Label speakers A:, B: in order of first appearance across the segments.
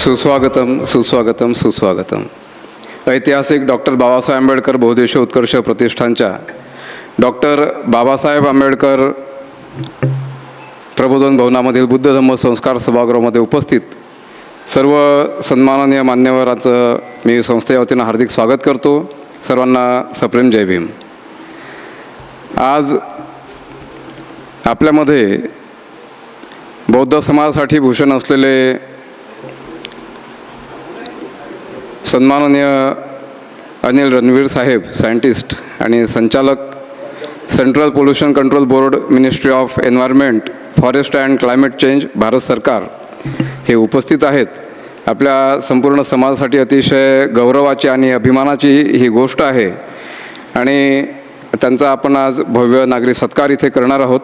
A: सुस्वागतम सुस्वागतम सुस्वागतम. ऐतिहासिक डॉक्टर बाबासाहेब आंबेडकर बहुउद्देशीय उत्कर्ष प्रतिष्ठानच्या डॉक्टर बाबासाहेब आंबेडकर प्रबोधन भवनामधील बुद्ध धम्म संस्कार सभागृहामध्ये उपस्थित सर्व सन्माननीय मान्यवरांचं मी संस्थेच्या वतीनं हार्दिक स्वागत करतो. सर्वांना सप्रेम जय भीम. आज आपल्यामध्ये बौद्ध समाजासाठी भूषण असलेले सन्माननीय अनिल रणवीर साहेब, सायंटिस्ट आणि संचालक central pollution control board, ministry of environment, forest and climate change, Bharat सरकार हे उपस्थित आहेत. आपल्या संपूर्ण समाजासाठी अतिशय गौरवाची आणि अभिमानाची ही गोष्ट आहे आणि त्यांचा आपण आज भव्य नागरी सत्कार इथे करणार आहोत.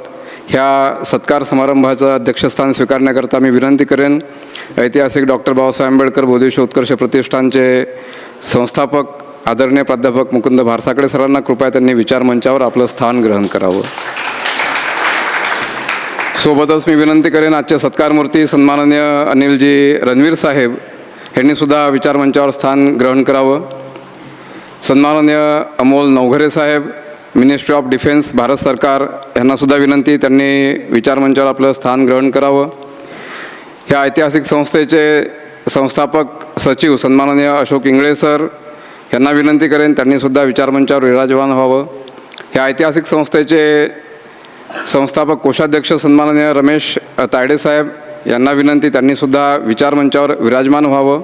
A: ह्या सत्कार समारंभाचं अध्यक्षस्थान स्वीकारण्याकरता मी विनंती करेन ऐतिहासिक डॉक्टर बाबासाहेब आंबेडकर बहुउद्देशीय उत्कर्ष प्रतिष्ठानचे संस्थापक आदरणीय प्राध्यापक मुकुंद भारसाकडे सरांना. कृपया त्यांनी विचारमंचावर आपलं स्थान ग्रहण करावं. सोबतच मी विनंती करेन आजचे सत्कारमूर्ती सन्माननीय अनिलजी रणवीर साहेब यांनीसुद्धा विचारमंचावर स्थान ग्रहण करावं. सन्माननीय अमोल नवघरे साहेब, मिनिस्ट्री ऑफ डिफेन्स, भारत सरकार यांनासुद्धा विनंती त्यांनी विचारमंचावर आपलं स्थान ग्रहण करावं. ह्या ऐतिहासिक संस्थेचे संस्थापक सचिव सन्माननीय अशोक इंगळे सर यांना विनंती करेन त्यांनीसुद्धा विचारमंचावर विराजमान व्हावं. ह्या ऐतिहासिक संस्थेचे संस्थापक कोषाध्यक्ष सन्माननीय रमेश तायडे साहेब यांना विनंती त्यांनीसुद्धा विचारमंचावर विराजमान व्हावं.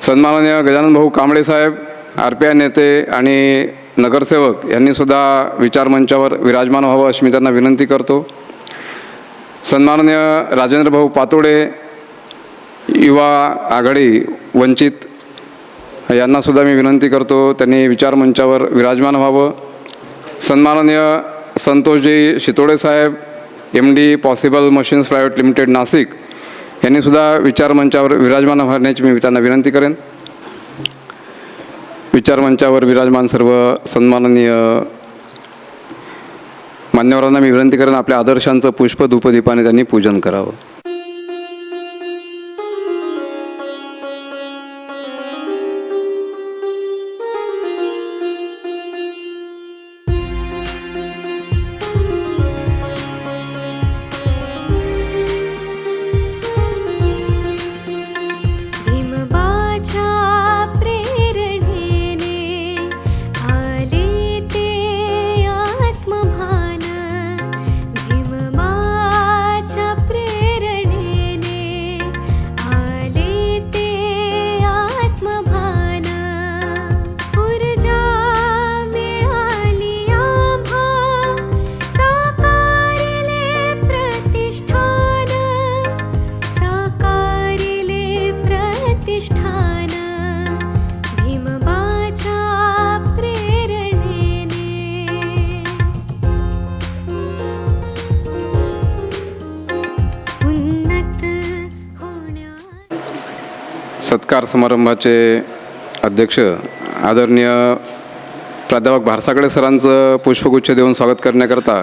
A: सन्माननीय गजानन भाऊ कांबळे साहेब, RPI नेते आणि नगरसेवक यांनीसुद्धा विचारमंचावर विराजमान व्हावं अशी मी त्यांना विनंती करतो. सन्माननीय राजेंद्र भाऊ पातोडे, युवा आघाडी वंचित यांनासुद्धा मी विनंती करतो त्यांनी विचारमंचावर विराजमान व्हावं. सन्माननीय संतोषजी शितोडे साहेब, MD possible machines private limited Nashik यांनीसुद्धा विचारमंचावर विराजमान होण्याची मी त्यांना विनंती करेन. विचारमंचावर विराजमान सर्व सन्माननीय मान्यवरांना मी विनंती करेन आपल्या आदर्शांचं पुष्प धूपदीपाने त्यांनी पूजन करावं. सत्कार समारंभाचे अध्यक्ष आदरणीय प्राध्यापक भारसाकडे सरांचं पुष्पगुच्छ देऊन स्वागत करण्याकरता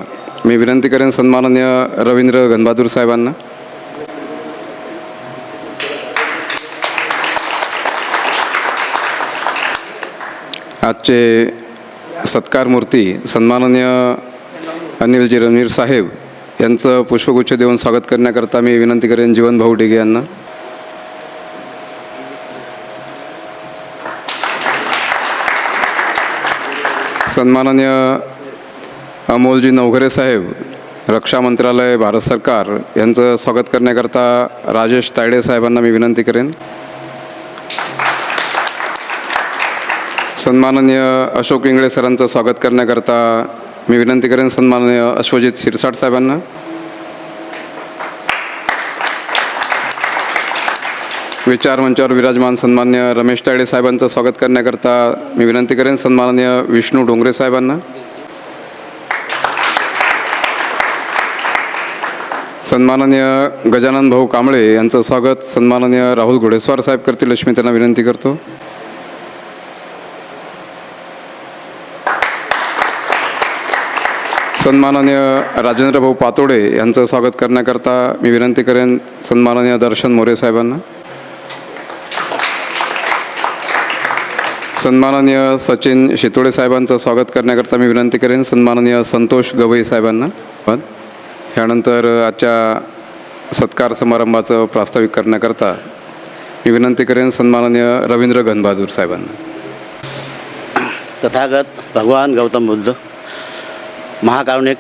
A: मी विनंती करेन सन्माननीय रवींद्र गणबहादूर साहेबांना. आजचे सत्कारमूर्ती सन्माननीय अनिलजी रणवीर साहेब यांचं पुष्पगुच्छ देऊन स्वागत करण्याकरता मी विनंती करेन जीवन भाऊ डिगे यांना. सन्माननीय अमोलजी नवघरे साहेब, रक्षा मंत्रालय, भारत सरकार यांचं स्वागत करण्याकरता राजेश तायडे साहेबांना मी विनंती करेन. सन्माननीय अशोक इंगळे सरांचं स्वागत करण्याकरता मी विनंती करेन सन्माननीय अश्वजित शिरसाट साहेबांना. विचारमंचावर विराजमान सन्माननीय रमेश तायडे साहेबांचं स्वागत करण्याकरता मी विनंती करेन सन्माननीय विष्णू डोंगरे साहेबांना. सन्माननीय गजानन भाऊ कांबळे यांचं स्वागत सन्माननीय राहुल घोडेस्वार साहेब करतील अशी मी त्यांना विनंती करतो. सन्माननीय राजेंद्र भाऊ पातोडे यांचं स्वागत करण्याकरता मी विनंती करेन सन्माननीय दर्शन मोरे साहेबांना. सन्माननीय सचिन शितोडे साहेबांचं स्वागत करण्याकरता मी विनंती करेन सन्माननीय संतोष गवई साहेबांना. यानंतर आजच्या सत्कार समारंभाचं प्रास्ताविक करण्याकरता मी विनंती करेन सन्माननीय रवींद्र घनबहादूर साहेबांना.
B: तथागत भगवान गौतम बुद्ध, महाकारुणिक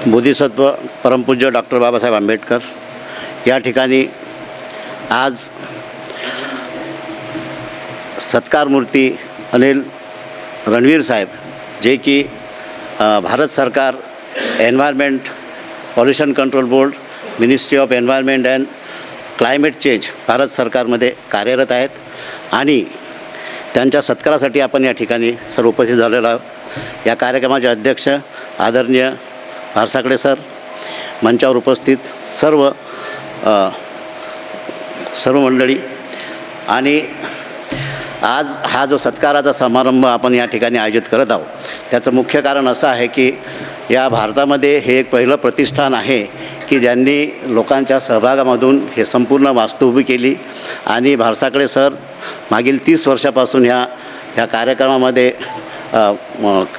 B: बोधिसत्व परमपूज्य डॉक्टर बाबासाहेब आंबेडकर या ठिकाणी आज सत्कारमूर्ती अनिल रणवीर साहेब, जे की भारत सरकार environment pollution control board, ministry of environment and climate change Bharat सरकारमध्ये कार्यरत आहेत आणि त्यांच्या सत्कारासाठी आपण या ठिकाणी सर्व उपस्थित झालेलो आहोत. या कार्यक्रमाचे अध्यक्ष आदरणीय भारसाकडे सर, मंचावर उपस्थित सर्व मंडळी, आणि आज हा जो सत्काराचा समारंभ आपण या ठिकाणी आयोजित करत आहोत त्याचं मुख्य कारण असं आहे की या भारतामध्ये हे एक पहिलं प्रतिष्ठान आहे की ज्यांनी लोकांच्या सहभागामधून हे संपूर्ण वास्तू उभी केली आणि भारसाकडे सर मागील 30 वर्षापासून ह्या कार्यक्रमामध्ये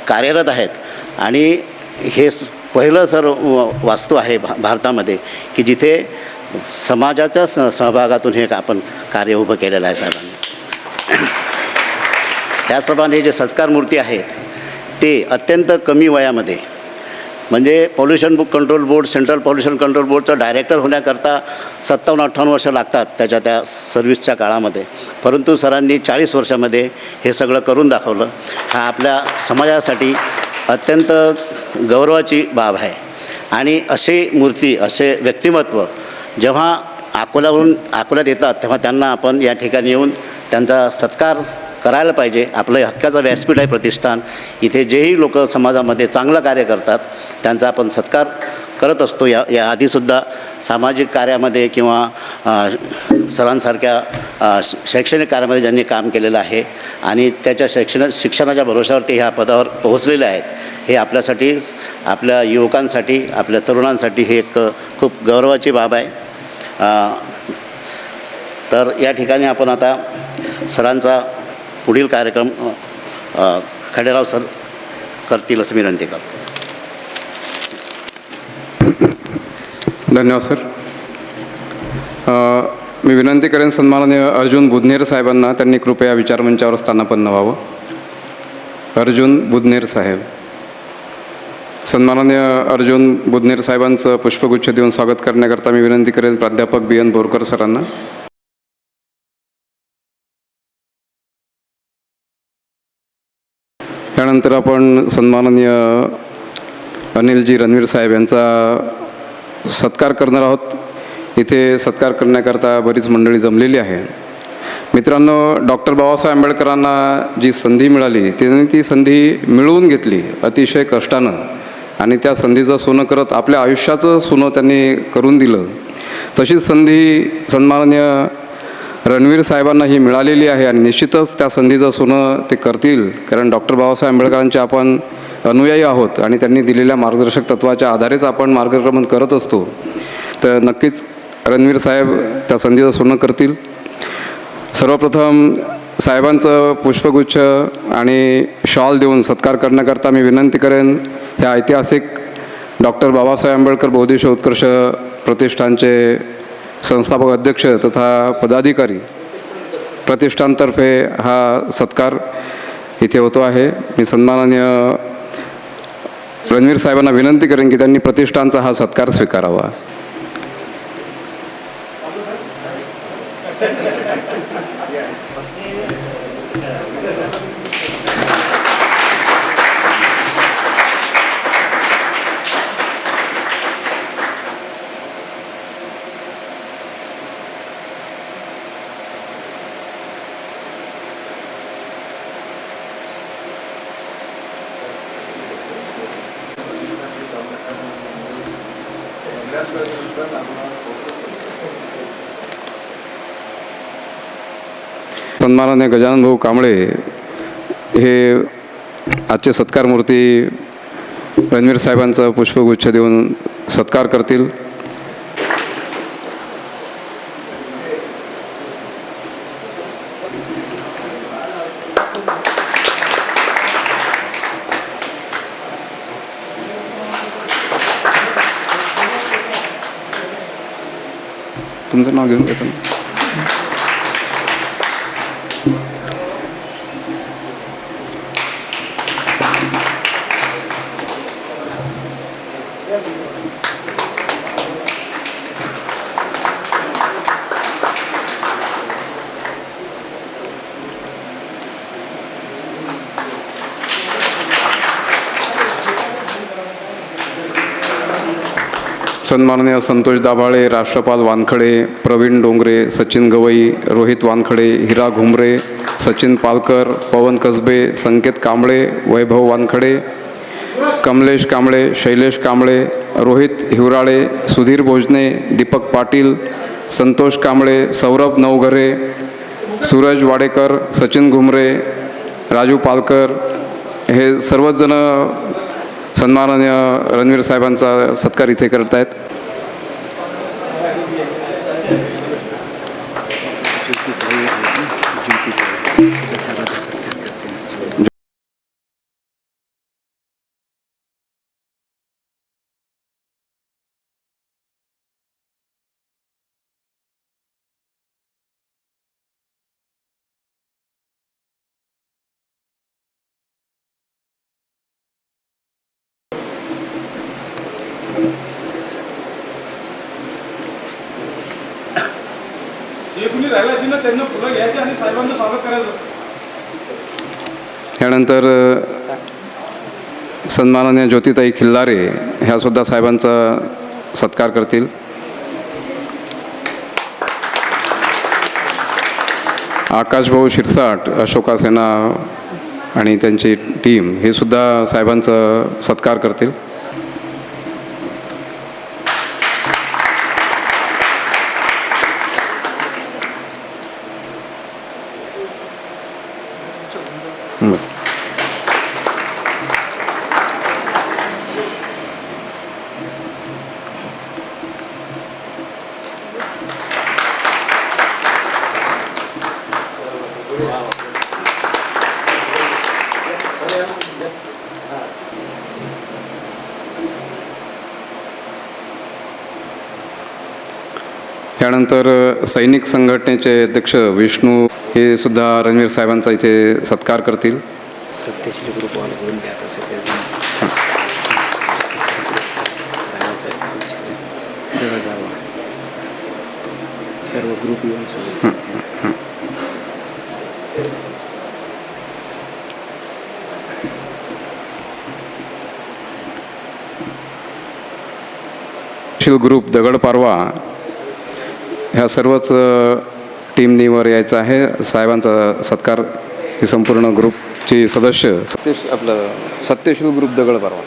B: कार्यरत आहेत आणि हे पहिलं सर वास्तू आहे भारतामध्ये की जिथे समाजाच्या सहभागातून हे आपण कार्य उभं केलेलं आहे साहेबांनी. त्याचप्रमाणे जे सत्कार मूर्ती आहेत ते अत्यंत कमी वयामध्ये, म्हणजे pollution control board, central pollution control बोर्डचं डायरेक्टर होण्याकरता 57-58 वर्ष लागतात त्या सर्व्हिसच्या काळामध्ये, परंतु सरांनी 40 वर्षामध्ये हे सगळं करून दाखवलं. हा आपल्या समाजासाठी अत्यंत गौरवाची बाब आहे. आणि अशी मूर्ती, असे व्यक्तिमत्व जेव्हा अकोल्यात येतात तेव्हा त्यांना आपण या ठिकाणी येऊन त्यांचा सत्कार करायला पाहिजे. आपलं हक्काचं व्यासपीठ आहे प्रतिष्ठान, इथे जेही लोक समाजामध्ये चांगलं कार्य करतात त्यांचा आपण सत्कार करत असतो. या आधीसुद्धा सामाजिक कार्यामध्ये किंवा सरांसारख्या शैक्षणिक कार्यामध्ये ज्यांनी काम केलेलं आहे आणि त्याच्या शिक्षणाच्या भरोशावरती ह्या पदावर पोहोचलेले आहेत, हे आपल्यासाठी, आपल्या युवकांसाठी, आपल्या तरुणांसाठी हे एक खूप गौरवाची बाब आहे. तर या ठिकाणी आपण आता सरांचा पुढील कार्यक्रम खंडेराव सर करतील असं विनंती करतो.
A: धन्यवाद सर. मी विनंती करेन सन्माननीय अर्जुन बुधनेर साहेबांना त्यांनी कृपया विचारमंचावर स्थानापन्न व्हावं. अर्जुन बुधनेर साहेब. सन्माननीय अर्जुन बुधनेर साहेबांचं पुष्पगुच्छ देऊन स्वागत करण्याकरता मी विनंती करेन प्राध्यापक BN बोरकर सरांना. त्यानंतर आपण सन्माननीय अनिलजी रणवीर साहेब यांचा सत्कार करणार आहोत. इथे सत्कार करण्याकरता बरीच मंडळी जमलेली आहे. मित्रांनो, डॉक्टर बाबासाहेब आंबेडकरांना जी संधी मिळाली त्यांनी ती संधी मिळवून घेतली अतिशय कष्टानं आणि त्या संधीचं सोनं करत आपल्या आयुष्याचं सोनं त्यांनी करून दिलं. तशीच संधी सन्माननीय रणवीर साहेबांना ही मिळालेली आहे आणि निश्चितच त्या संधीचं सोनं ते करतील, कारण डॉक्टर बाबासाहेब आंबेडकरांचे आपण अनुयायी आहोत आणि त्यांनी दिलेल्या मार्गदर्शक तत्वाच्या आधारेच आपण मार्गक्रमण करत असतो. तर नक्कीच रणवीर साहेब त्या संधीचं सोनं करतील. सर्वप्रथम साहेबांचं पुष्पगुच्छ आणि शॉल देऊन सत्कार करण्याकरता मी विनंती करेन ह्या ऐतिहासिक डॉक्टर बाबासाहेब आंबेडकर बौद्धिक उत्कर्ष प्रतिष्ठानचे संस्थापक अध्यक्ष तथा पदाधिकारी, प्रतिष्ठानतर्फे हा सत्कार इथे होतो आहे. मी सन्माननीय रणवीर साहेबांना विनंती करेन की त्यांनी प्रतिष्ठानचा हा सत्कार स्वीकारावा. सन्माननीय गजानन भाऊ कांबळे हे आजचे सत्कार मूर्ती रणवीर साहेबांचा पुष्पगुच्छ देऊन सत्कार करतील. तुमचं नाव घेऊन घेतो ना. सन्माननीय संतोष दाभाळे, राष्ट्रपाल वानखडे, प्रवीण डोंगरे, सचिन गवई, रोहित वानखडे, हिरा घुमरे, सचिन पालकर, पवन कसबे, संकेत कांबळे, वैभव वानखडे, कमलेश कांबळे, शैलेश कांबळे, रोहित हिवराळे, सुधीर भोजने, दीपक पाटील, संतोष कांबळे, सौरभ नवघरे, सूरज वाडेकर, सचिन घुमरे, राजू पालकर हे सर्वच जण सन्माननीय रणवीर साहेबांचा सत्कार इथे करत आहेत.
C: जे कुणी राहिला असेल ना त्यांना फुलं घ्यायचे आणि साहेबांचं स्वागत करायचं.
A: यानंतर सन्माननीय ज्योतिताई खिल्लारे ह्यासुद्धा साहेबांचा सत्कार करतील. आकाशभाऊ शिरसाट, अशोका सेना आणि त्यांची टीम हे सुद्धा साहेबांचा सत्कार करतील. त्यानंतर सैनिक संघटनेचे अध्यक्ष विष्णू हे सुद्धा रणवीर साहेबांचा इथे सत्कार करतील.
D: सत्यशील ग्रुप वाले घेऊन घ्या आता सगळे सर्व ग्रुप येऊन
A: ग्रुप दगडपारवा ह्या सर्वच टीमनी वर यायचं आहे. साहेबांचा सत्कार ही संपूर्ण ग्रुपची सदस्य सत्यशील ग्रुप दगडपारवा.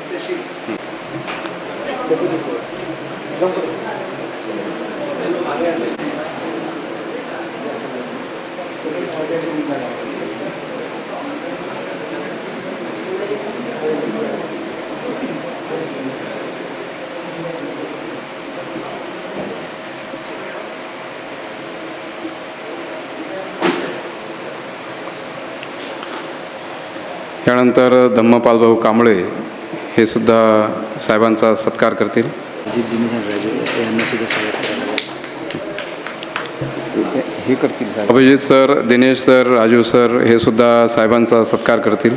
A: त्यानंतर धम्मपाल भाऊ कांबळे हे सुद्धा साहेबांचा सत्कार करतील.
D: अजित दिनेश राजू यांना सुद्धा स्वागत करायला
A: हे करतील. Abhijit sir, Dinesh sir, Raju sir हे सुद्धा साहेबांचा सत्कार करतील.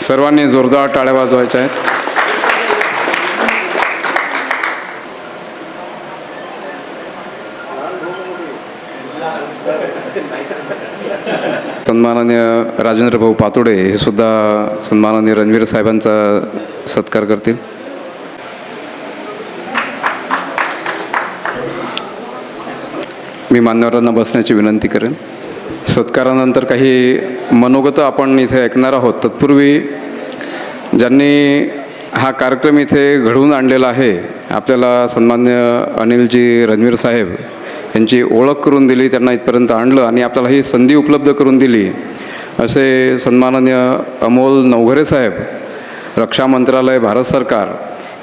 A: सर्वांनी जोरदार टाळ्या वाजवायच्या आहेत. सन्माननीय राजेंद्र भाऊ पातोडे हे सुद्धा सन्माननीय रणवीर साहेबांचा सत्कार करतील. मी मान्यवरांना बसण्याची विनंती करेन. सत्कारानंतर काही मनोगतं आपण इथे ऐकणार आहोत. तत्पूर्वी ज्यांनी हा कार्यक्रम इथे घडवून आणलेला आहे, आपल्याला सन्मान्य अनिलजी रणवीर साहेब यांची ओळख करून दिली, त्यांना इथपर्यंत आणलं आणि आपल्याला ही संधी उपलब्ध करून दिली असे सन्माननीय अमोल नवघरे साहेब, रक्षा मंत्रालय, भारत सरकार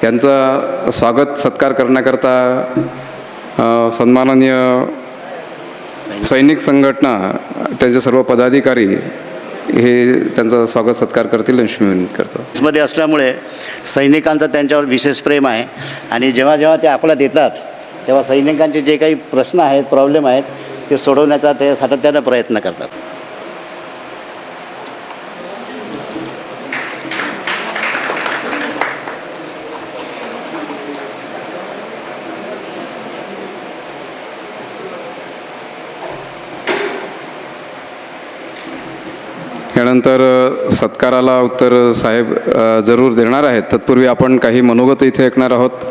A: यांचा स्वागत सत्कार करण्याकरता सन्माननीय सैनिक संघटना त्याचे सर्व पदाधिकारी हे त्यांचा स्वागत सत्कार करतील अशी मी विनंती करतो.
B: मध्ये असल्यामुळे सैनिकांचं त्यांच्यावर विशेष प्रेम आहे आणि जेव्हा जेव्हा ते अकोल्यात येतात तेव्हा सैनिकांचे जे काही प्रश्न आहेत, प्रॉब्लेम आहेत, ते सोडवण्याचा ते सातत्यानं प्रयत्न करतात.
A: यानंतर सत्काराला उत्तर साहेब जरूर देणार आहेत. तत्पूर्वी आपण काही मनोगत इथे ऐकणार आहोत.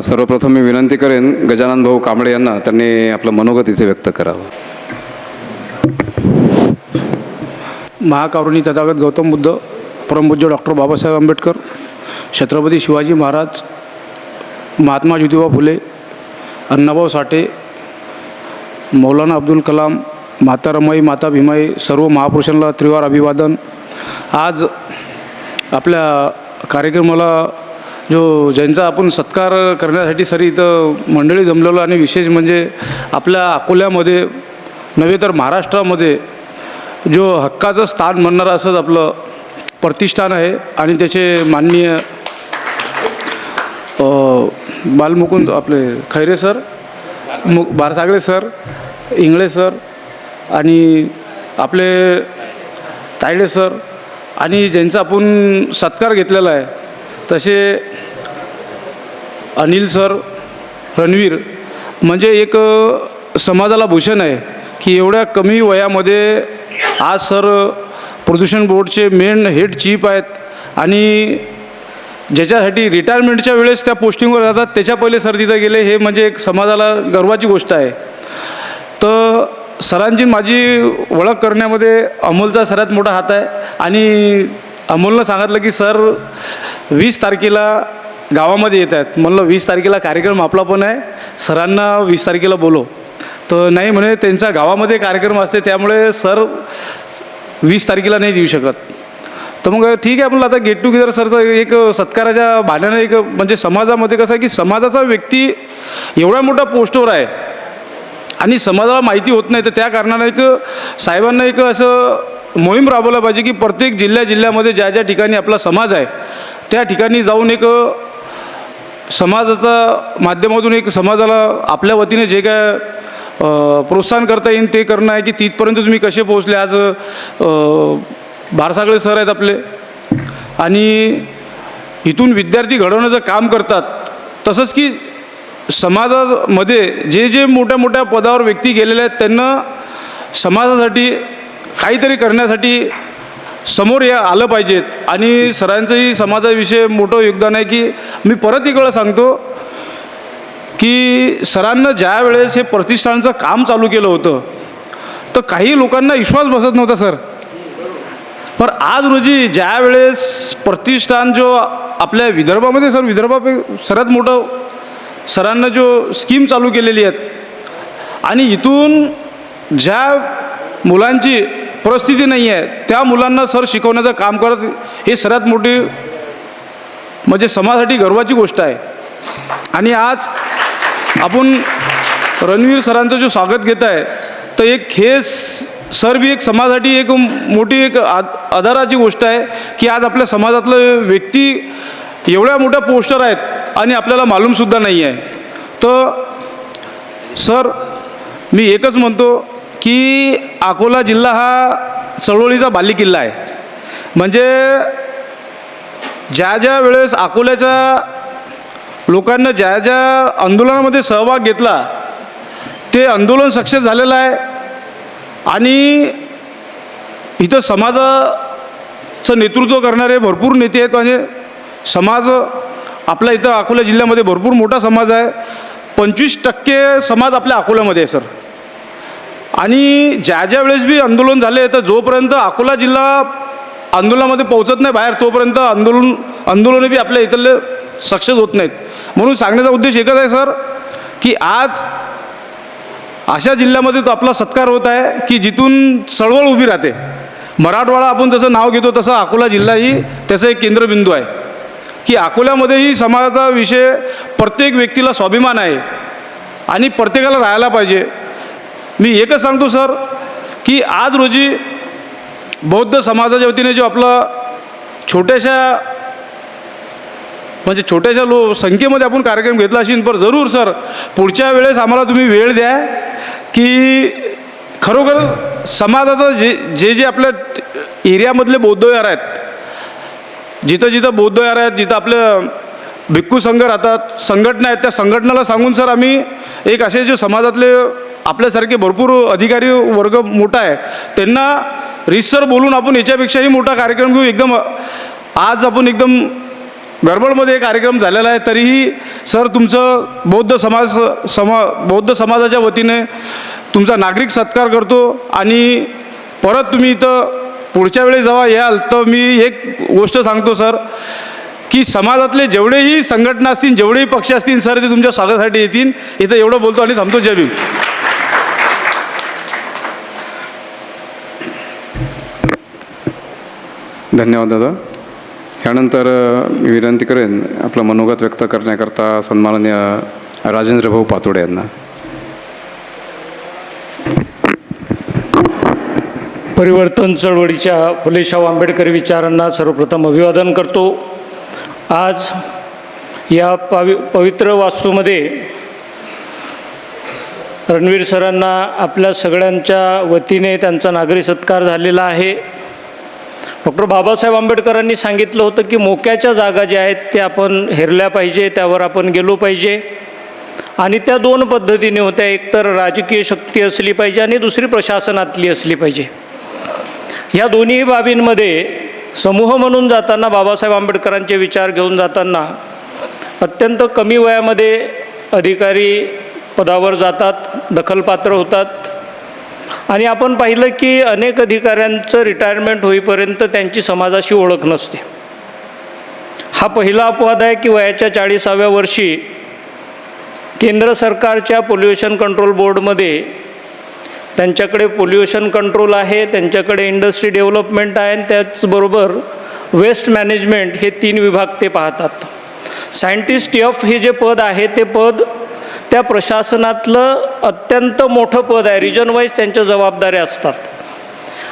A: सर्वप्रथम मी विनंती करेन गजानन भाऊ कांबळे यांना त्यांनी आपलं मनोगत इथे व्यक्त करावं.
C: महाकारुणी तथागत गौतम बुद्ध, परमपूज्य डॉक्टर बाबासाहेब आंबेडकर, छत्रपती शिवाजी महाराज, महात्मा ज्योतिबा फुले, अण्णाभाऊ साठे, मौलाना अब्दुल कलाम, माता रमाई, माता भीमाई, सर्व महापुरुषांना त्रिवार अभिवादन. आज आपल्या कार्यक्रमाला ज्यांचा आपण सत्कार करण्यासाठी सर इथं मंडळी जमलेलो आणि विशेष म्हणजे आपल्या अकोल्यामध्ये नव्हे तर महाराष्ट्रामध्ये हक्काचं स्थान म्हणणारं असंच आपलं प्रतिष्ठान आहे आणि त्याचे माननीय बालमुकुंद आपले Khaire sir, Barsagale sir, Ingale sir आणि आपले तायडे सर आणि ज्यांचा आपण सत्कार घेतलेला आहे तसे अनिल सर, रणवीर, म्हणजे एक समाजाला भूषण आहे की एवढ्या कमी वयामध्ये आज सर प्रदूषण बोर्डचे मेन हेड चीफ आहेत आणि ज्याच्यासाठी रिटायरमेंटच्या वेळेस त्या पोस्टिंगवर जातात त्याच्या पहिले सर तिथं गेले, हे म्हणजे एक समाजाला गर्वाची गोष्ट आहे. तर सरांची माझी ओळख करण्यामध्ये अमोलचा सर्वात मोठा हात आहे आणि अमोलनं सांगितलं की सर 20 तारखेला गावामध्ये येत आहेत. म्हणलं 20 तारखेला कार्यक्रम आपला पण आहे, सरांना 20 तारखेला बोलो. तर नाही म्हणे त्यांचा गावामध्ये कार्यक्रम असते त्यामुळे सर 20 तारखेला नाही देऊ शकत. तर मग ठीक आहे म्हणलं आता गेट टुगेदर सरचं एक सत्काराच्या भाण्यानं एक म्हणजे समाजामध्ये कसं आहे की समाजाचा व्यक्ती एवढ्या मोठ्या पोस्टवर आहे आणि समाजाला माहिती होत नाही. तर त्या कारणानं एक साहेबांना एक असं मोहीम राबवला पाहिजे की प्रत्येक जिल्ह्यामध्ये ज्या ज्या ठिकाणी आपला समाज आहे त्या ठिकाणी जाऊन एक समाजाचा माध्यमातून एक समाजाला आपल्या वतीने जे काय प्रोत्साहन करता येईल ते करणं आहे की तिथपर्यंत तुम्ही कसे पोहोचले. आज बारसागळे सर आहेत आपले आणि इथून विद्यार्थी घडवण्याचं काम करतात. तसंच की समाजामध्ये जे जे मोठ्या मोठ्या पदावर व्यक्ती गेलेले आहेत त्यांना समाजासाठी काहीतरी करण्यासाठी समोर आलं पाहिजेत आणि सरांचंही समाजाविषयी मोठं योगदान आहे की मी परत एक वेळा सांगतो की सरांना ज्या वेळेस हे प्रतिष्ठानचं काम चालू केलं होतं तर काही लोकांना विश्वास बसत नव्हता सर. पण आज रोजी ज्या वेळेस प्रतिष्ठान आपल्या विदर्भामध्ये सर सर्वात मोठं सरांना स्कीम चालू केलेली आहेत आणि इथून ज्या मुलांची परिस्थिती नाही आहे त्या मुलांना सर शिकवण्याचं काम करत हे सर्वात मोठी म्हणजे समाजासाठी गर्वाची गोष्ट आहे. आणि आज आपण रणवीर सरांचं स्वागत घेत आहे तर एक हे सर बी एक समाजासाठी एक मोठी एक आधाराची गोष्ट आहे की आज आपल्या समाजातलं व्यक्ती एवढ्या मोठ्या पोस्टर आहेत आणि आपल्याला मालूमसुद्धा नाही आहे. तर सर मी एकच म्हणतो की अकोला जिल्हा हा चळवळीचा बालेकिल्ला आहे. म्हणजे ज्या ज्या वेळेस अकोल्याच्या लोकांना ज्या ज्या आंदोलनामध्ये सहभाग घेतला ते आंदोलन सक्सेस झालेलं आहे आणि इथं समाजाचं नेतृत्व करणारे भरपूर नेते आहेत. म्हणजे समाज आपल्या इथं अकोला जिल्ह्यामध्ये भरपूर मोठा समाज आहे. 25% समाज आपल्या अकोल्यामध्ये आहे सर. आणि ज्या ज्या वेळेस बी आंदोलन झाले तर जोपर्यंत अकोला जिल्हा आंदोलनामध्ये पोहोचत नाही बाहेर तोपर्यंत आंदोलनं बी आपल्या इथले सक्सेस होत नाहीत. म्हणून सांगण्याचा उद्देश एकच आहे सर की आज अशा जिल्ह्यामध्ये तो आपला सत्कार होत आहे की जिथून चळवळ उभी राहते. मराठवाडा आपण जसं नाव घेतो तसं अकोला जिल्हाही त्याचा एक केंद्रबिंदू आहे की अकोल्यामध्येही समाजाचा विषय प्रत्येक व्यक्तीला स्वाभिमान आहे आणि प्रत्येकाला राहायला पाहिजे. मी एकच सांगतो सर की आज रोजी बौद्ध समाजाच्या वतीने आपला छोट्याशा म्हणजे छोट्याशा संख्येमध्ये आपण कार्यक्रम घेतला असेल, पण जरूर सर पुढच्या वेळेस आम्हाला तुम्ही वेळ द्या की खरोखर समाजाचं जे आपल्या एरियामधले बौद्धविहार आहेत, जिथं जिथं बौद्धविहार आहेत, जिथं आपल्या भिक्खू संघ राहतात, संघटना आहेत, त्या संघटनेला सांगून सर आम्ही एक असे जे समाजातले आपल्यासारखे भरपूर अधिकारी वर्ग मोठा आहे त्यांना रीतसर बोलून आपण याच्यापेक्षाही मोठा कार्यक्रम घेऊ. एकदम आज आपण एकदम गडबडमध्ये कार्यक्रम झालेला आहे, तरीही सर तुमचं बौद्ध समाजाच्या वतीने तुमचा नागरिक सत्कार करतो. आणि परत तुम्ही इथं पुढच्या वेळेस जेव्हा याल तर मी एक गोष्ट सांगतो सर की समाजातले जेवढेही संघटना असतील, जेवढेही पक्ष असतील सर, ते तुमच्या स्वागतासाठी येतील. इथं एवढं बोलतो आणि थांबतो. जय भीम.
A: धन्यवाद दादा. ह्यानंतर मी विनंती करेन आपलं मनोगत व्यक्त करण्याकरता सन्माननीय राजेंद्र भाऊ पातोडे यांना.
E: परिवर्तन चळवळीच्या फुले शाहू आंबेडकर विचारांना सर्वप्रथम अभिवादन करतो. आज या पवित्र वास्तूमध्ये रणवीर सरांना आपल्या सगळ्यांच्या वतीने त्यांचा नागरी सत्कार झालेला आहे. डॉक्टर बाबासाहेब आंबेडकरांनी सांगितलं होतं की मोक्याच्या जागा ज्या आहेत त्या आपण हेरल्या पाहिजे, त्यावर आपण गेलो पाहिजे. आणि त्या दोन पद्धतीने होत्या, एक तर राजकीय शक्ती असली पाहिजे आणि दुसरी प्रशासनातली असली पाहिजे. ह्या दोन्ही बाबींमध्ये समूह म्हणून जाताना, बाबासाहेब आंबेडकरांचे विचार घेऊन जाताना अत्यंत कमी वयामध्ये अधिकारी पदावर जातात, दखलपात्र होतात. आणि आपण पाहिलं की अनेक अधिकाऱ्यांचं रिटायरमेंट होईपर्यंत त्यांची समाजाशी ओळख नसते. हा पहिला अपवाद आहे की वयाच्या 40व्या वर्षी केंद्र सरकारच्या पोल्युशन कंट्रोल बोर्डमध्ये त्यांच्याकडे पोल्युशन कंट्रोल आहे, त्यांच्याकडे इंडस्ट्री डेव्हलपमेंट आहे आणि त्याचबरोबर वेस्ट मॅनेजमेंट हे 3 विभाग ते पाहतात. सायंटिस्ट एफ हे जे पद आहे ते पद त्या प्रशासनातलं अत्यंत मोठं पद आहे. रिजन वाईज त्यांच्या जबाबदाऱ्या असतात.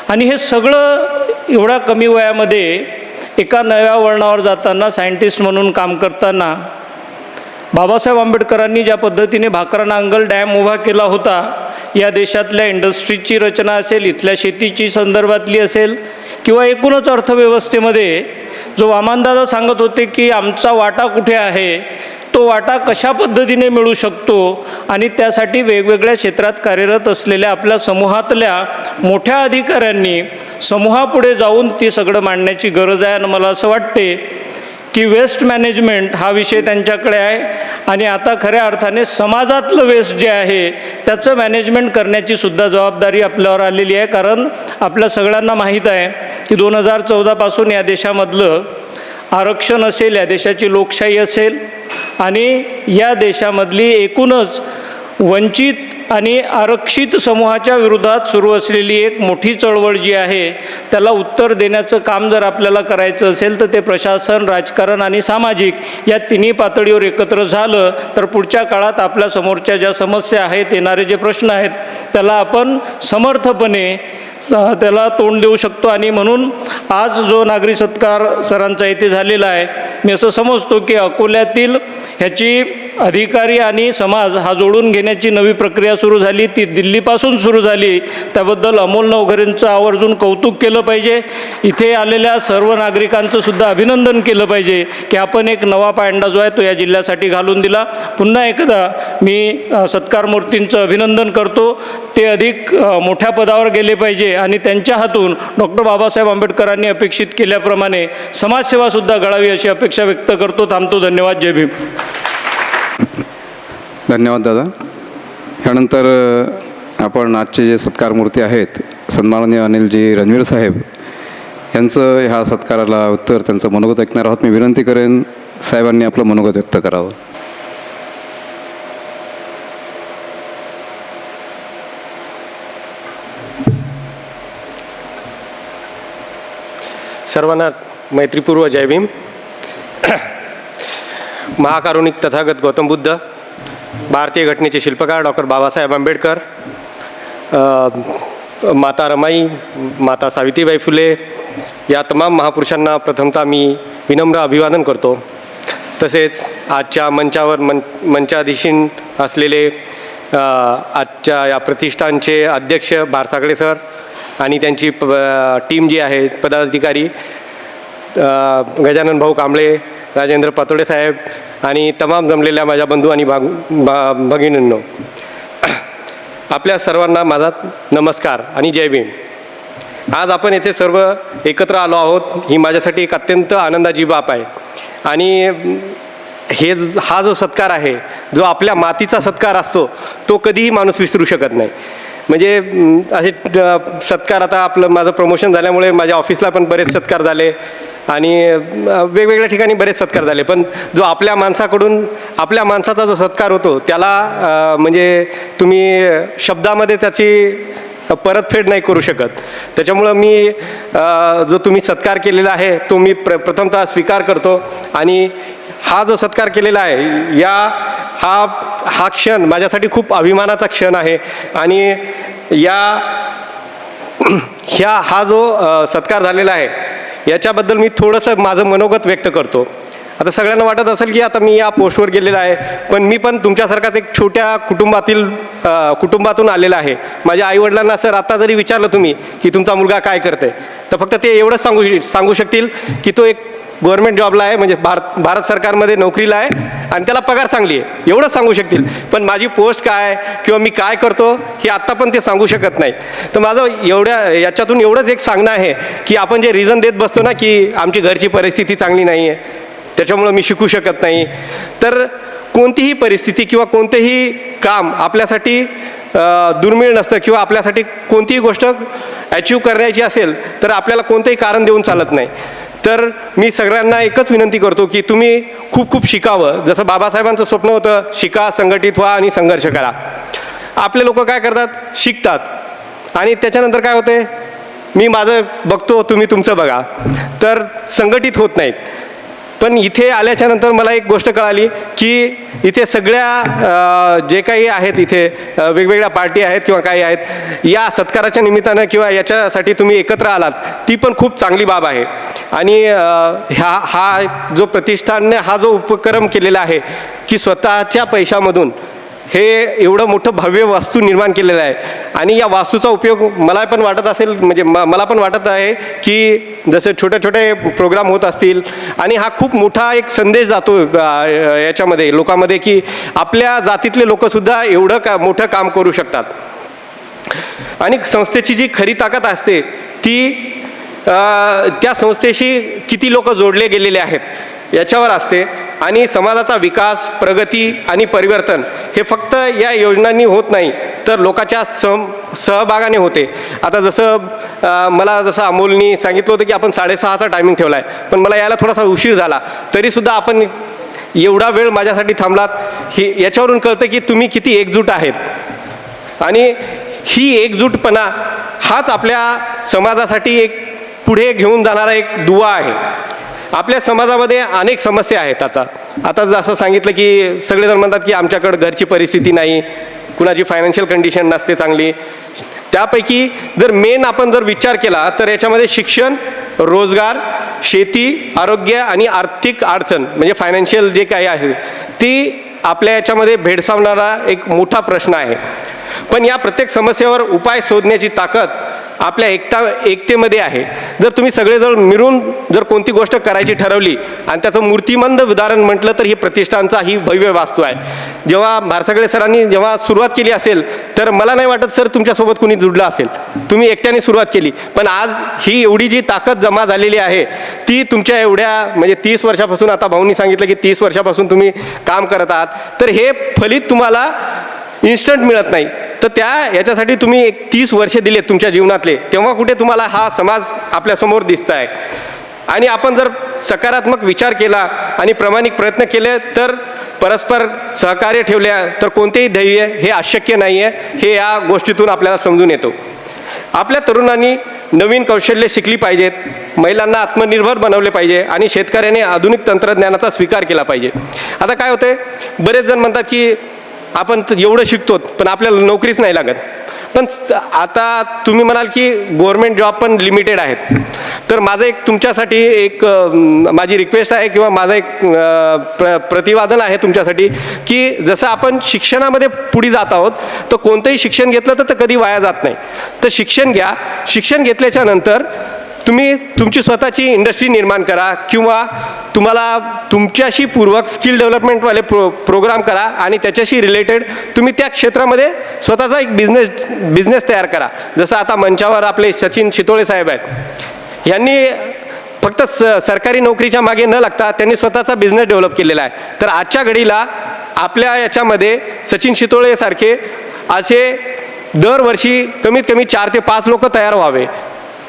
E: आणि हे सगळं एवढ्या कमी वयामध्ये एका नव्या वळणावर जाताना, सायंटिस्ट म्हणून काम करताना बाबासाहेब आंबेडकरांनी ज्या पद्धतीने भाकरा-नांगल डॅम उभा केला होता, या देशातल्या इंडस्ट्रीची रचना असेल, इथल्या शेतीची संदर्भातली असेल किंवा एकूणच अर्थव्यवस्थेमध्ये जो वामनदादा सांगत होते की आमचा वाटा कुठे आहे, तो वाटा कशा पद्धतीने मिळू शकतो आणि त्यासाठी वेगवेगळ्या क्षेत्रात कार्यरत असलेल्या आपल्या समूहातल्या मोठ्या अधिकाऱ्यांनी समूहापुढे जाऊन ती सगळं मांडण्याची गरज आहे. आणि मला असं वाटते की वेस्ट मॅनेजमेंट हा विषय त्यांच्याकडे आहे आणि आता खऱ्या अर्थाने समाजातलं वेस्ट जे आहे त्याचं मॅनेजमेंट करण्याची सुद्धा जबाबदारी आपल्यावर आलेली आहे. कारण आपल्या सगळ्यांना माहीत आहे की 2014पासून या देशामधलं आरक्षण असेल, या देशाची लोकशाही असेल आणि या देशामधली एकूणच वंचित आणि आरक्षित समूहाच्या विरोधात सुरू असलेली एक मोठी चळवळ जी आहे त्याला उत्तर देण्याचं काम जर आपल्याला करायचं असेल तर ते प्रशासन, राजकारण आणि सामाजिक या तिन्ही पातळीवर एकत्र झालं तर पुढच्या काळात आपल्या समोरच्या ज्या समस्या आहेत, येणारे जे प्रश्न आहेत त्याला आपण समर्थपणे त्याला तोंड देऊ शकतो. आणि म्हणून आज जो नागरी सत्कार सरांचा इथे झालेला आहे, मी असं समजतो की अकोल्यातील ह्याची अधिकारी आणि समाज हा जोडून घेण्याची नवी प्रक्रिया सुरू झाली, ती दिल्लीपासून सुरू झाली. त्याबद्दल अमोल नवघरेंचं आवर्जून कौतुक केलं पाहिजे. इथे आलेल्या सर्व नागरिकांचं सुद्धा अभिनंदन केलं पाहिजे की आपण एक नवा पायंडा जो आहे तो या जिल्ह्यासाठी घालून दिला. पुन्हा एकदा मी सत्कार मूर्तींचं अभिनंदन करतो. ते अधिक मोठ्या पदावर गेले पाहिजे आणि त्यांच्या हातून डॉक्टर बाबासाहेब आंबेडकरांनी अपेक्षित केल्याप्रमाणे समाजसेवासुद्धा घडावी अशी अपेक्षा व्यक्त करतो. थांबतो. धन्यवाद. जय भीम.
A: धन्यवाद दादा. ह्यानंतर आपण आजचे जे सत्कार मूर्ती आहेत सन्माननीय अनिलजी रणवीर साहेब यांचं ह्या सत्काराला उत्तर, त्यांचं मनोगत ऐकणार आहोत. मी विनंती करेन साहेबांनी आपलं मनोगत व्यक्त करावं.
F: सर्वांना मैत्रीपूर्व जय भीम. महाकारुणिक तथागत गौतम बुद्ध, भारतीय घटनेचे शिल्पकार डॉक्टर बाबासाहेब आंबेडकर, माता रमाई, माता सावित्रीबाई फुले या तमाम महापुरुषांना प्रथमतः मी विनम्र अभिवादन करतो. तसेच आजच्या मंचाधीशीन असलेले आजच्या या प्रतिष्ठानचे अध्यक्ष भारसागळे सर आणि त्यांची टीम जी आहे पदाधिकारी, गजानन भाऊ कांबळे, राजेंद्र पातोडे साहेब आणि तमाम जमलेल्या माझ्या बंधू आणि भगिनींनो, आपल्या सर्वांना माझा नमस्कार आणि जय भीम. आज आपण येथे सर्व एकत्र आलो आहोत ही माझ्यासाठी एक अत्यंत आनंदाची बाब आहे. आणि हा जो सत्कार आहे, जो आपल्या मातीचा सत्कार असतो, तो कधीही माणूस विसरू शकत नाही. म्हणजे असे सत्कार, आता माझं प्रमोशन झाल्यामुळे माझ्या ऑफिसला पण बरेच सत्कार झाले आणि वेगवेगळ्या ठिकाणी बरेच सत्कार झाले, पण जो आपल्या आपल्या माणसाचा जो सत्कार होतो त्याला म्हणजे तुम्ही शब्दामध्ये त्याची परतफेड नाही करू शकत. त्याच्यामुळं मी जो तुम्ही सत्कार केलेला आहे तो मी प्रथमतः स्वीकार करतो. आणि हा जो सत्कार केलेला आहे हा क्षण माझ्यासाठी खूप अभिमानाचा क्षण आहे. आणि हा जो सत्कार झालेला आहे याच्याबद्दल मी थोडंसं माझं मनोगत व्यक्त करतो. आता सगळ्यांना वाटत असेल की आता मी या पोस्टवर गेलेला आहे, पण मी पण तुमच्यासारखाच एक छोट्या कुटुंबातून आलेला आहे. माझ्या आईवडिलांना सर आता जरी विचारलं तुम्ही की तुमचा मुलगा काय करते, तर फक्त ते एवढंच सांगू शकतील की तो एक गव्हर्नमेंट जॉबला आहे, म्हणजे भारत सरकारमध्ये नोकरीला आहे आणि त्याला पगार चांगली आहे, एवढंच सांगू शकतील. पण माझी पोस्ट काय किंवा मी काय करतो हे आत्ता पण ते सांगू शकत नाही. तर माझं याच्यातून एवढंच एक सांगणं आहे की आपण जे रिझन देत बसतो ना की आमची घरची परिस्थिती चांगली नाही आहे, त्याच्यामुळं मी शिकू शकत नाही, तर कोणतीही परिस्थिती किंवा कोणतेही काम आपल्यासाठी दुर्मिळ नसतं किंवा आपल्यासाठी कोणतीही गोष्ट अचीव करण्याची असेल तर आपल्याला कोणतंही कारण देऊन चालत नाही. तर मी सगळ्यांना एकच विनंती करतो की तुम्ही खूप खूप शिकावं. जसं बाबासाहेबांचं स्वप्न होतं, शिका, संघटित व्हा आणि संघर्ष करा. आपले लोक काय करतात, शिकतात आणि त्याच्यानंतर काय होते, मी माझं बघतो, तुम्ही तुमचं बघा, तर संघटित होत नाहीत. पण इथे आल्याच्यानंतर मला एक गोष्ट कळाली की इथे सगळ्या जे काही आहेत, इथे वेगवेगळ्या पार्टी आहेत किंवा काही आहेत, या सत्काराच्या निमित्तानं किंवा याच्यासाठी तुम्ही एकत्र आलात, ती पण खूप चांगली बाब आहे. आणि हा जो प्रतिष्ठानने हा जो उपक्रम केलेला आहे की स्वतःच्या पैशामधून हे एवढं मोठं भव्य वास्तू निर्माण केलेलं आहे. आणि या वास्तूचा उपयोग मला पण वाटत असेल, म्हणजे मला पण वाटत आहे की जसे छोटे छोटे प्रोग्राम होत असतील आणि हा खूप मोठा एक संदेश जातो याच्यामध्ये लोकांमध्ये की आपल्या जातीतले लोकसुद्धा एवढं मोठं काम करू शकतात. आणि संस्थेची जी खरी ताकद असते ती त्या संस्थेशी किती लोक जोडले गेलेले आहेत याच्यावर असते. आणि समाजाचा विकास, प्रगती आणि परिवर्तन हे फक्त या योजनांनी होत नाही, तर लोकांच्या सहभागाने होते. आता जसं अमोलनी सांगितलं होतं की आपण 6:30चा टायमिंग ठेवला आहे, पण मला यायला थोडासा उशीर झाला, तरीसुद्धा आपण एवढा वेळ माझ्यासाठी थांबलात याच्यावरून कळतं की तुम्ही किती एकजूट आहेत. आणि ही एकजूटपणा हाच आपल्या समाजासाठी एक पुढे घेऊन जाणारा एक दुवा आहे. आपल्या समाजामध्ये अनेक समस्या आहेत. आता जसं सांगितलं की सगळेजण म्हणतात की आमच्याकडं घरची परिस्थिती नाही, कुणाची फायनान्शियल कंडिशन नसते चांगली. त्यापैकी आपण जर विचार केला तर याच्यामध्ये शिक्षण, रोजगार, शेती, आरोग्य आणि आर्थिक अडचण म्हणजे फायनान्शियल जे काही आहे ती आपल्या याच्यामध्ये भेडसावणारा एक मोठा प्रश्न आहे. पण या प्रत्येक समस्येवर उपाय शोधण्याची ताकद आपल्या एकतेमध्ये आहे. जर तुम्ही सगळेजण मिळून जर कोणती गोष्ट करायची ठरवली आणि त्याचं मूर्तिमंत उदाहरण म्हटलं तर ही प्रतिष्ठानचा ही भव्य वास्तू आहे. जेव्हा भारसागळे सरांनी जेव्हा सुरुवात केली असेल तर मला नाही वाटत सर तुमच्यासोबत कुणी जुडलं असेल, तुम्ही एकट्याने सुरुवात केली. पण आज ही एवढी जी ताकद जमा झालेली आहे ती तुमच्या एवढ्या म्हणजे 30 वर्षापासून, आता भाऊंनी सांगितलं की 30 वर्षापासून तुम्ही काम करत आहात, तर हे फलित तुम्हाला इन्स्टंट मिळत नाही. तर याच्यासाठी तुम्ही एक 30 वर्षे दिलेत तुमच्या जीवनातले, तेव्हा कुठे तुम्हाला हा समाज आपल्यासमोर दिसत आहे. आणि आपण जर सकारात्मक विचार केला आणि प्रामाणिक प्रयत्न केले तर परस्पर सहकार्य ठेवल्या तर कोणतेही ध्येय हे अशक्य नाही आहे, हे या गोष्टीतून आपल्याला समजून येतो. आपल्या तरुणांनी नवीन कौशल्ये शिकली पाहिजेत, महिलांना आत्मनिर्भर बनवले पाहिजे आणि शेतकऱ्याने आधुनिक तंत्रज्ञानाचा स्वीकार केला पाहिजे. आता काय होते, बरेच जण म्हणतात की आपण एवढं शिकतो पण आपल्याला नोकरीच नाही लागत. पण आता तुम्ही म्हणाल की गव्हर्मेंट जॉब पण लिमिटेड आहेत, तर माझं एक तुमच्यासाठी एक माझी रिक्वेस्ट आहे किंवा माझं एक प्रतिपादन आहे तुमच्यासाठी की जसं आपण शिक्षणामध्ये पुढे जात आहोत तर कोणतंही शिक्षण घेतलं तर कधी वाया जात नाही. तर शिक्षण घ्या, शिक्षण घेतल्याच्या नंतर तुम्ही तुमची स्वतःची इंडस्ट्री निर्माण करा किंवा तुम्हाला तुमच्याशी पूर्वक स्किल डेव्हलपमेंटवाले प्रोग्राम करा आणि त्याच्याशी रिलेटेड तुम्ही त्या क्षेत्रामध्ये स्वतःचा एक बिझनेस तयार करा. जसं आता मंचावर आपले सचिन शितोळे साहेब आहेत, यांनी फक्त सरकारी नोकरीच्या मागे न लागता त्यांनी स्वतःचा बिझनेस डेव्हलप केलेला आहे. तर आजच्या घडीला आपल्या याच्यामध्ये सचिन शितोळेसारखे असे दरवर्षी कमीत कमी 4 ते 5 लोक तयार व्हावे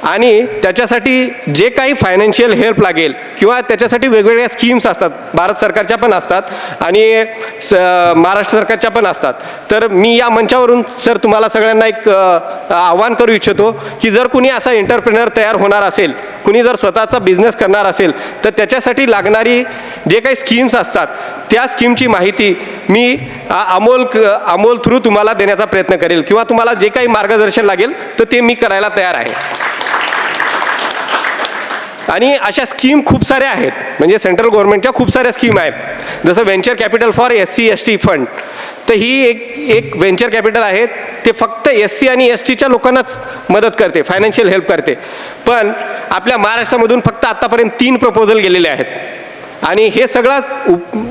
F: आणि त्याच्यासाठी जे काही फायनान्शियल हेल्प लागेल किंवा त्याच्यासाठी वेगवेगळ्या स्कीम्स असतात, भारत सरकारच्या पण असतात आणि महाराष्ट्र सरकारच्या पण असतात. तर मी या मंचावरून सर तुम्हाला सगळ्यांना एक आव्हान करू इच्छितो की जर कुणी असा एंटरप्रेनर तयार होणार असेल, कुणी जर स्वतःचा बिझनेस करणार असेल तर त्याच्यासाठी लागणारी जे काही स्कीम्स असतात त्या स्कीमची माहिती मी अमोल थ्रू तुम्हाला देण्याचा प्रयत्न करेल किंवा तुम्हाला जे काही मार्गदर्शन लागेल तर ते मी करायला तयार आहे. आणि अशा स्कीम खूप साऱ्या आहेत, म्हणजे सेंट्रल गव्हर्नमेंटच्या खूप साऱ्या स्कीम आहेत. जसं venture capital for SC/ST fund, तर ही एक व्हेंचर कॅपिटल आहे, ते फक्त SC आणि STच्या लोकांनाच मदत करते, फायनान्शियल हेल्प करते. पण आपल्या महाराष्ट्रामधून फक्त आत्तापर्यंत 3 प्रपोजल गेलेले आहेत आणि हे सगळाच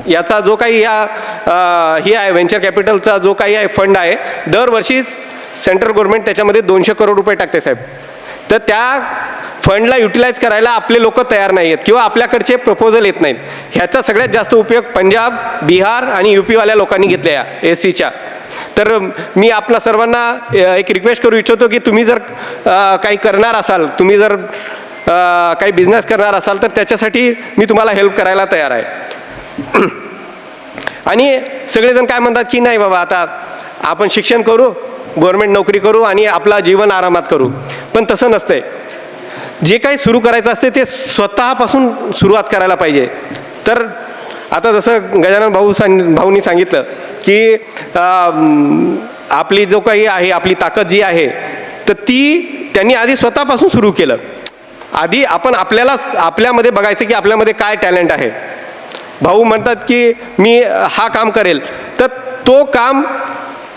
F: याचा जो काही ही आहे व्हेंचर कॅपिटलचा जो काही आहे फंड आहे, दरवर्षी सेंट्रल गव्हर्नमेंट त्याच्यामध्ये 200 करोड रुपये टाकते साहेब. तर त्या फंडला युटिलाइज करायला आपले लोक तयार नाही आहेत किंवा आपल्याकडचे प्रपोजल येत नाहीत. ह्याचा सगळ्यात जास्त उपयोग पंजाब, बिहार आणि UPवाल्या लोकांनी घेतल्या SCच्या. तर मी आपल्या सर्वांना एक रिक्वेस्ट करू इच्छितो की तुम्ही जर काही करणार असाल, तुम्ही जर काही बिझनेस करणार असाल तर त्याच्यासाठी मी तुम्हाला हेल्प करायला तयार आहे. आणि सगळेजण काय म्हणतात की नाही बाबा आता आपण शिक्षण करू, गव्हर्नमेंट नोकरी करू आणि आपला जीवन आरामात करू. पण तसं नसतंय. जे काही सुरू करायचं असते ते स्वतःपासून सुरुवात करायला पाहिजे. तर आता जसं गजानन भाऊनी सांगितलं की आपली जो काही आहे, आपली ताकद जी आहे तर ती त्यांनी आधी स्वतःपासून सुरू केलं. आधी आपण आपल्यामध्ये बघायचं की आपल्यामध्ये काय टॅलेंट आहे. भाऊ म्हणतात की मी हा काम करेल, तर तो काम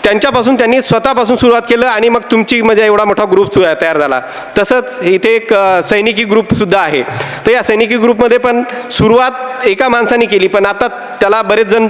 F: त्यांच्यापासून त्यांनी स्वतःपासून सुरुवात केलं आणि मग तुमची म्हणजे एवढा मोठा ग्रुप तयार झाला. तसंच इथे एक सैनिकी ग्रुपसुद्धा आहे. तर या सैनिकी ग्रुपमध्ये पण सुरुवात एका माणसाने केली, पण आता त्याला बरेच जण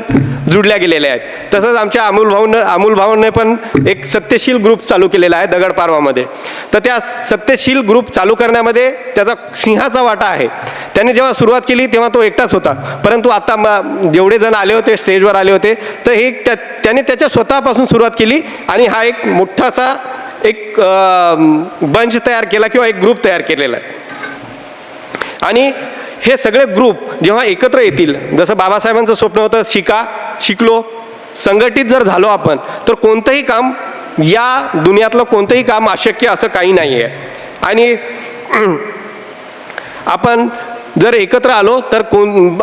F: जुडल्या गेलेले आहेत. तसंच आमच्या अमोल भाऊंने पण एक सत्यशील ग्रुप चालू केलेला आहे दगडपारवामध्ये. तर त्या सत्यशील ग्रुप चालू करण्यामध्ये त्याचा सिंहाचा वाटा आहे. त्याने जेव्हा सुरुवात केली तेव्हा तो एकटाच होता, परंतु आता जेवढे जण आले होते स्टेजवर आले होते तर हे त्याने त्याच्या स्वतःपासून सुरुवात केली आणि हा एक मोठासा एक बंच तयार केला किंवा एक ग्रुप तयार केलेला आहे. आणि हे सगळे ग्रुप जेव्हा एकत्र येतील, जसं बाबासाहेबांचं स्वप्न होतं शिकलो संघटित जर झालो आपण तर कोणतंही काम, या दुनियातलं कोणतंही काम अशक्य असं काही नाही आहे. आणि आपण जर एकत्र आलो तर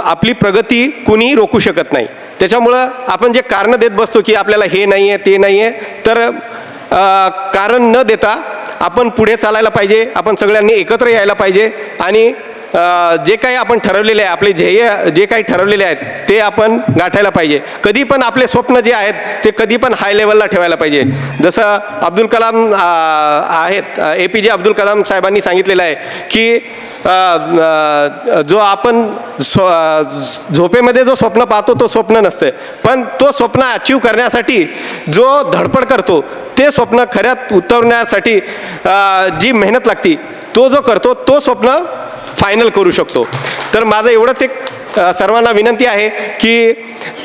F: आपली प्रगती कुणीही रोखू शकत नाही. त्याच्यामुळं आपण जे कारणं देत बसतो की आपल्याला हे नाही आहे ते नाही आहे, तर कारण न देता आपण पुढे चालायला पाहिजे. आपण सगळ्यांनी एकत्र यायला पाहिजे आणि जे काही आपण ठरवलेले आहे, आपले ध्येय जे काही ठरवलेले आहेत ते आपण गाठायला पाहिजे. कधी पण आपले स्वप्न जे आहेत ते कधी पण हाय लेवलला ठेवायला पाहिजे. जसं अब्दुल कलाम आहेत, APJ अब्दुल कलाम साहेबांनी सांगितलेलं आहे की जो आपण झोपेमध्ये जो स्वप्न पाहतो तो स्वप्न नसतं, पण तो स्वप्न अचीव करण्यासाठी जो धडपड करतो ते स्वप्न खऱ्यात उतरण्यासाठी जी मेहनत लागती तो जो करतो तो स्वप्न फायनल करू शकतो. तर माझं एवढंच एक सर्वांना विनंती आहे की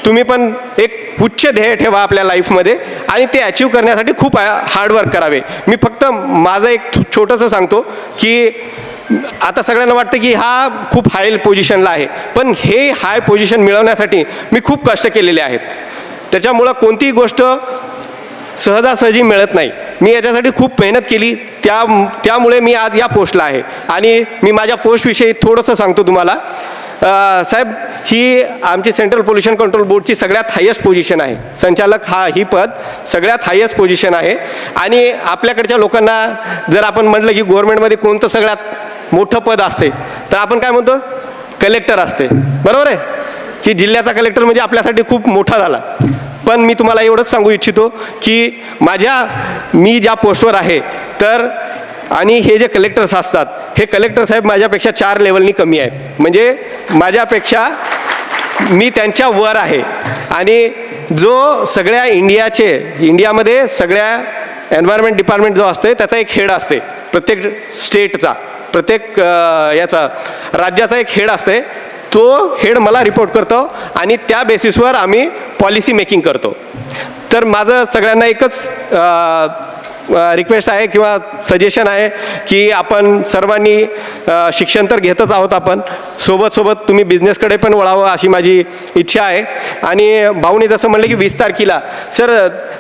F: तुम्ही पण एक उच्च ध्येय ठेवा आपल्या लाईफमध्ये आणि ते अचीव करण्यासाठी खूप हार्डवर्क करावे. मी फक्त माझं एक छोटंसं सांगतो की आता सगळ्यांना वाटतं की हा खूप हाय पोझिशनला आहे, पण हे हाय पोझिशन मिळवण्यासाठी मी खूप कष्ट केलेले आहेत. त्याच्यामुळं कोणतीही गोष्ट सहजासहजी मिळत नाही. मी याच्यासाठी खूप मेहनत केली, त्यामुळे मी आज या पोस्टला आहे. आणि मी माझ्या पोस्टविषयी थोडंसं सांगतो तुम्हाला. साहेब, ही आमची सेंट्रल पोल्युशन कंट्रोल बोर्डची सगळ्यात हायेस्ट पोझिशन आहे. संचालक ही पद सगळ्यात हायेस्ट पोझिशन आहे. आणि आपल्याकडच्या लोकांना जर आपण म्हटलं की गव्हर्नमेंटमध्ये कोणतं सगळ्यात मोठं पद असते, तर आपण काय म्हणतो? कलेक्टर असते, बरोबर आहे की जिल्ह्याचा कलेक्टर म्हणजे आपल्यासाठी खूप मोठा झाला. पण मी तुम्हाला एवढंच सांगू इच्छितो की मी ज्या पोस्टवर आहे तर आणि हे जे कलेक्टर्स असतात, हे कलेक्टर साहेब माझ्यापेक्षा 4 लेवलनी कमी आहेत. म्हणजे माझ्यापेक्षा मी त्यांच्या वर आहे. आणि जो सगळ्या इंडियामध्ये सगळ्या एन्व्हायरमेंट डिपार्टमेंट जो असते त्याचा एक हेड असते, प्रत्येक स्टेटचा, प्रत्येक याचा राज्याचा एक हेड असते. तो हेड मला रिपोर्ट करतो आणि त्या बेसिसवर आम्ही पॉलिसी मेकिंग करतो. तर माझं सगळ्यांना एकच रिक्वेस्ट आहे किंवा सजेशन आहे की आपण सर्वांनी शिक्षण तर घेतच आहोत, आपण सोबत तुम्ही बिझनेसकडे पण वळावं अशी माझी इच्छा आहे. आणि भाऊने जसं म्हणलं की 20 तारखेला, सर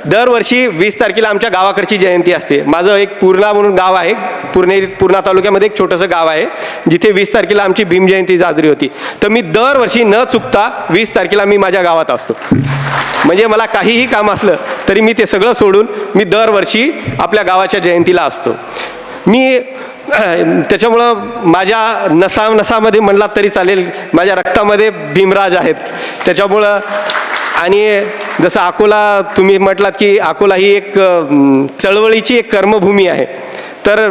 F: दरवर्षी 20 तारखेला आमच्या गावाकडची जयंती असते. माझं एक पूर्णा म्हणून गाव आहे, पूर्णा तालुक्यामध्ये एक छोटंसं गाव आहे जिथे 20 तारखेला आमची भीम जयंती साजरी होती. तर मी दरवर्षी न चुकता 20 तारखेला मी माझ्या गावात असतो. म्हणजे मला काहीही काम असलं तरी मी ते सगळं सोडून मी दरवर्षी आपल्या गावाच्या जयंतीला असतो. मी त्याच्यामुळं माझ्या नसामध्ये म्हणलात तरी चालेल, माझ्या रक्तामध्ये भीमराज आहेत. त्याच्यामुळं आणि जसं अकोला तुम्ही म्हटलात की अकोला ही एक चळवळीची एक कर्मभूमी आहे. तर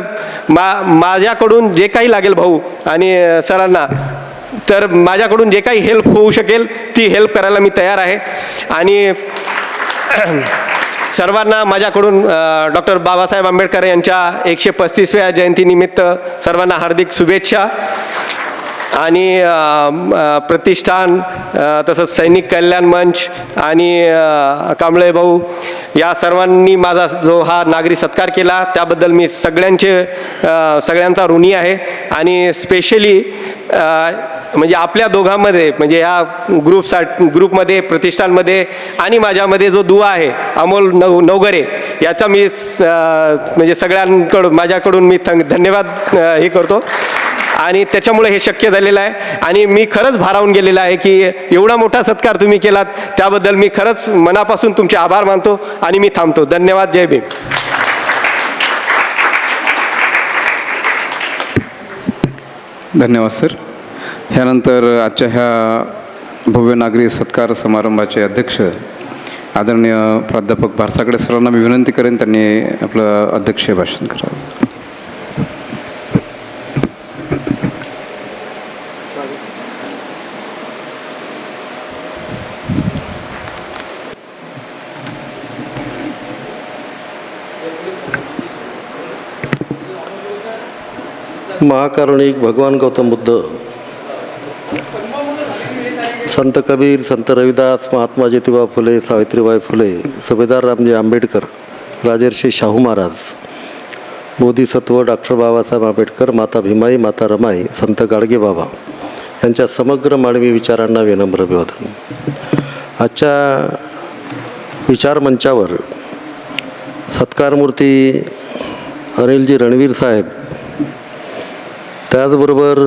F: माझ्याकडून जे काही लागेल भाऊ आणि सरांना, तर माझ्याकडून जे काही हेल्प होऊ शकेल ती हेल्प करायला मी तयार आहे. आणि सर्वांना माझ्याकडून डॉक्टर बाबासाहेब आंबेडकर यांच्या 135व्या जयंतीनिमित्त सर्वांना हार्दिक शुभेच्छा. आणि प्रतिष्ठान तसंच सैनिक कल्याण मंच आणि कांबळे भाऊ या सर्वांनी माझा जो हा नागरी सत्कार केला त्याबद्दल मी सगळ्यांचा ऋणी आहे. आणि स्पेशली म्हणजे आपल्या दोघांमध्ये, म्हणजे या ग्रुपमध्ये, प्रतिष्ठानमध्ये आणि माझ्यामध्ये जो दुवा आहे अमोल नवघरे, याचा मी म्हणजे माझ्याकडून मी धन्यवाद हे करतो. आणि त्याच्यामुळे हे शक्य झालेलं आहे. आणि मी खरंच भारावून गेलेला आहे की एवढा मोठा सत्कार तुम्ही केलात, त्याबद्दल मी खरंच मनापासून तुमचे आभार मानतो आणि मी थांबतो. धन्यवाद. जय भीम.
A: धन्यवाद सर. ह्यानंतर आजच्या ह्या भव्य नागरी सत्कार समारंभाचे अध्यक्ष आदरणीय प्राध्यापक भारसाकडे सरांना मी विनंती करेन त्यांनी आपलं अध्यक्षीय भाषण करावं.
G: महाकारुणिक भगवान गौतम बुद्ध, संत कबीर, संत रविदास, महात्मा ज्योतिबा फुले, सावित्रीबाई फुले, सुभेदार रामजी आंबेडकर, राजर्षी शाहू महाराज, बोधिसत्व डॉक्टर बाबासाहेब आंबेडकर, माता भीमाई, माता रमाई, संत गाडगे बाबा यांच्या समग्र मानवी विचारांना विनम्र अभिवादन. आजच्या विचारमंचावर सत्कारमूर्ती अनिलजी रणवीर साहेब, त्याचबरोबर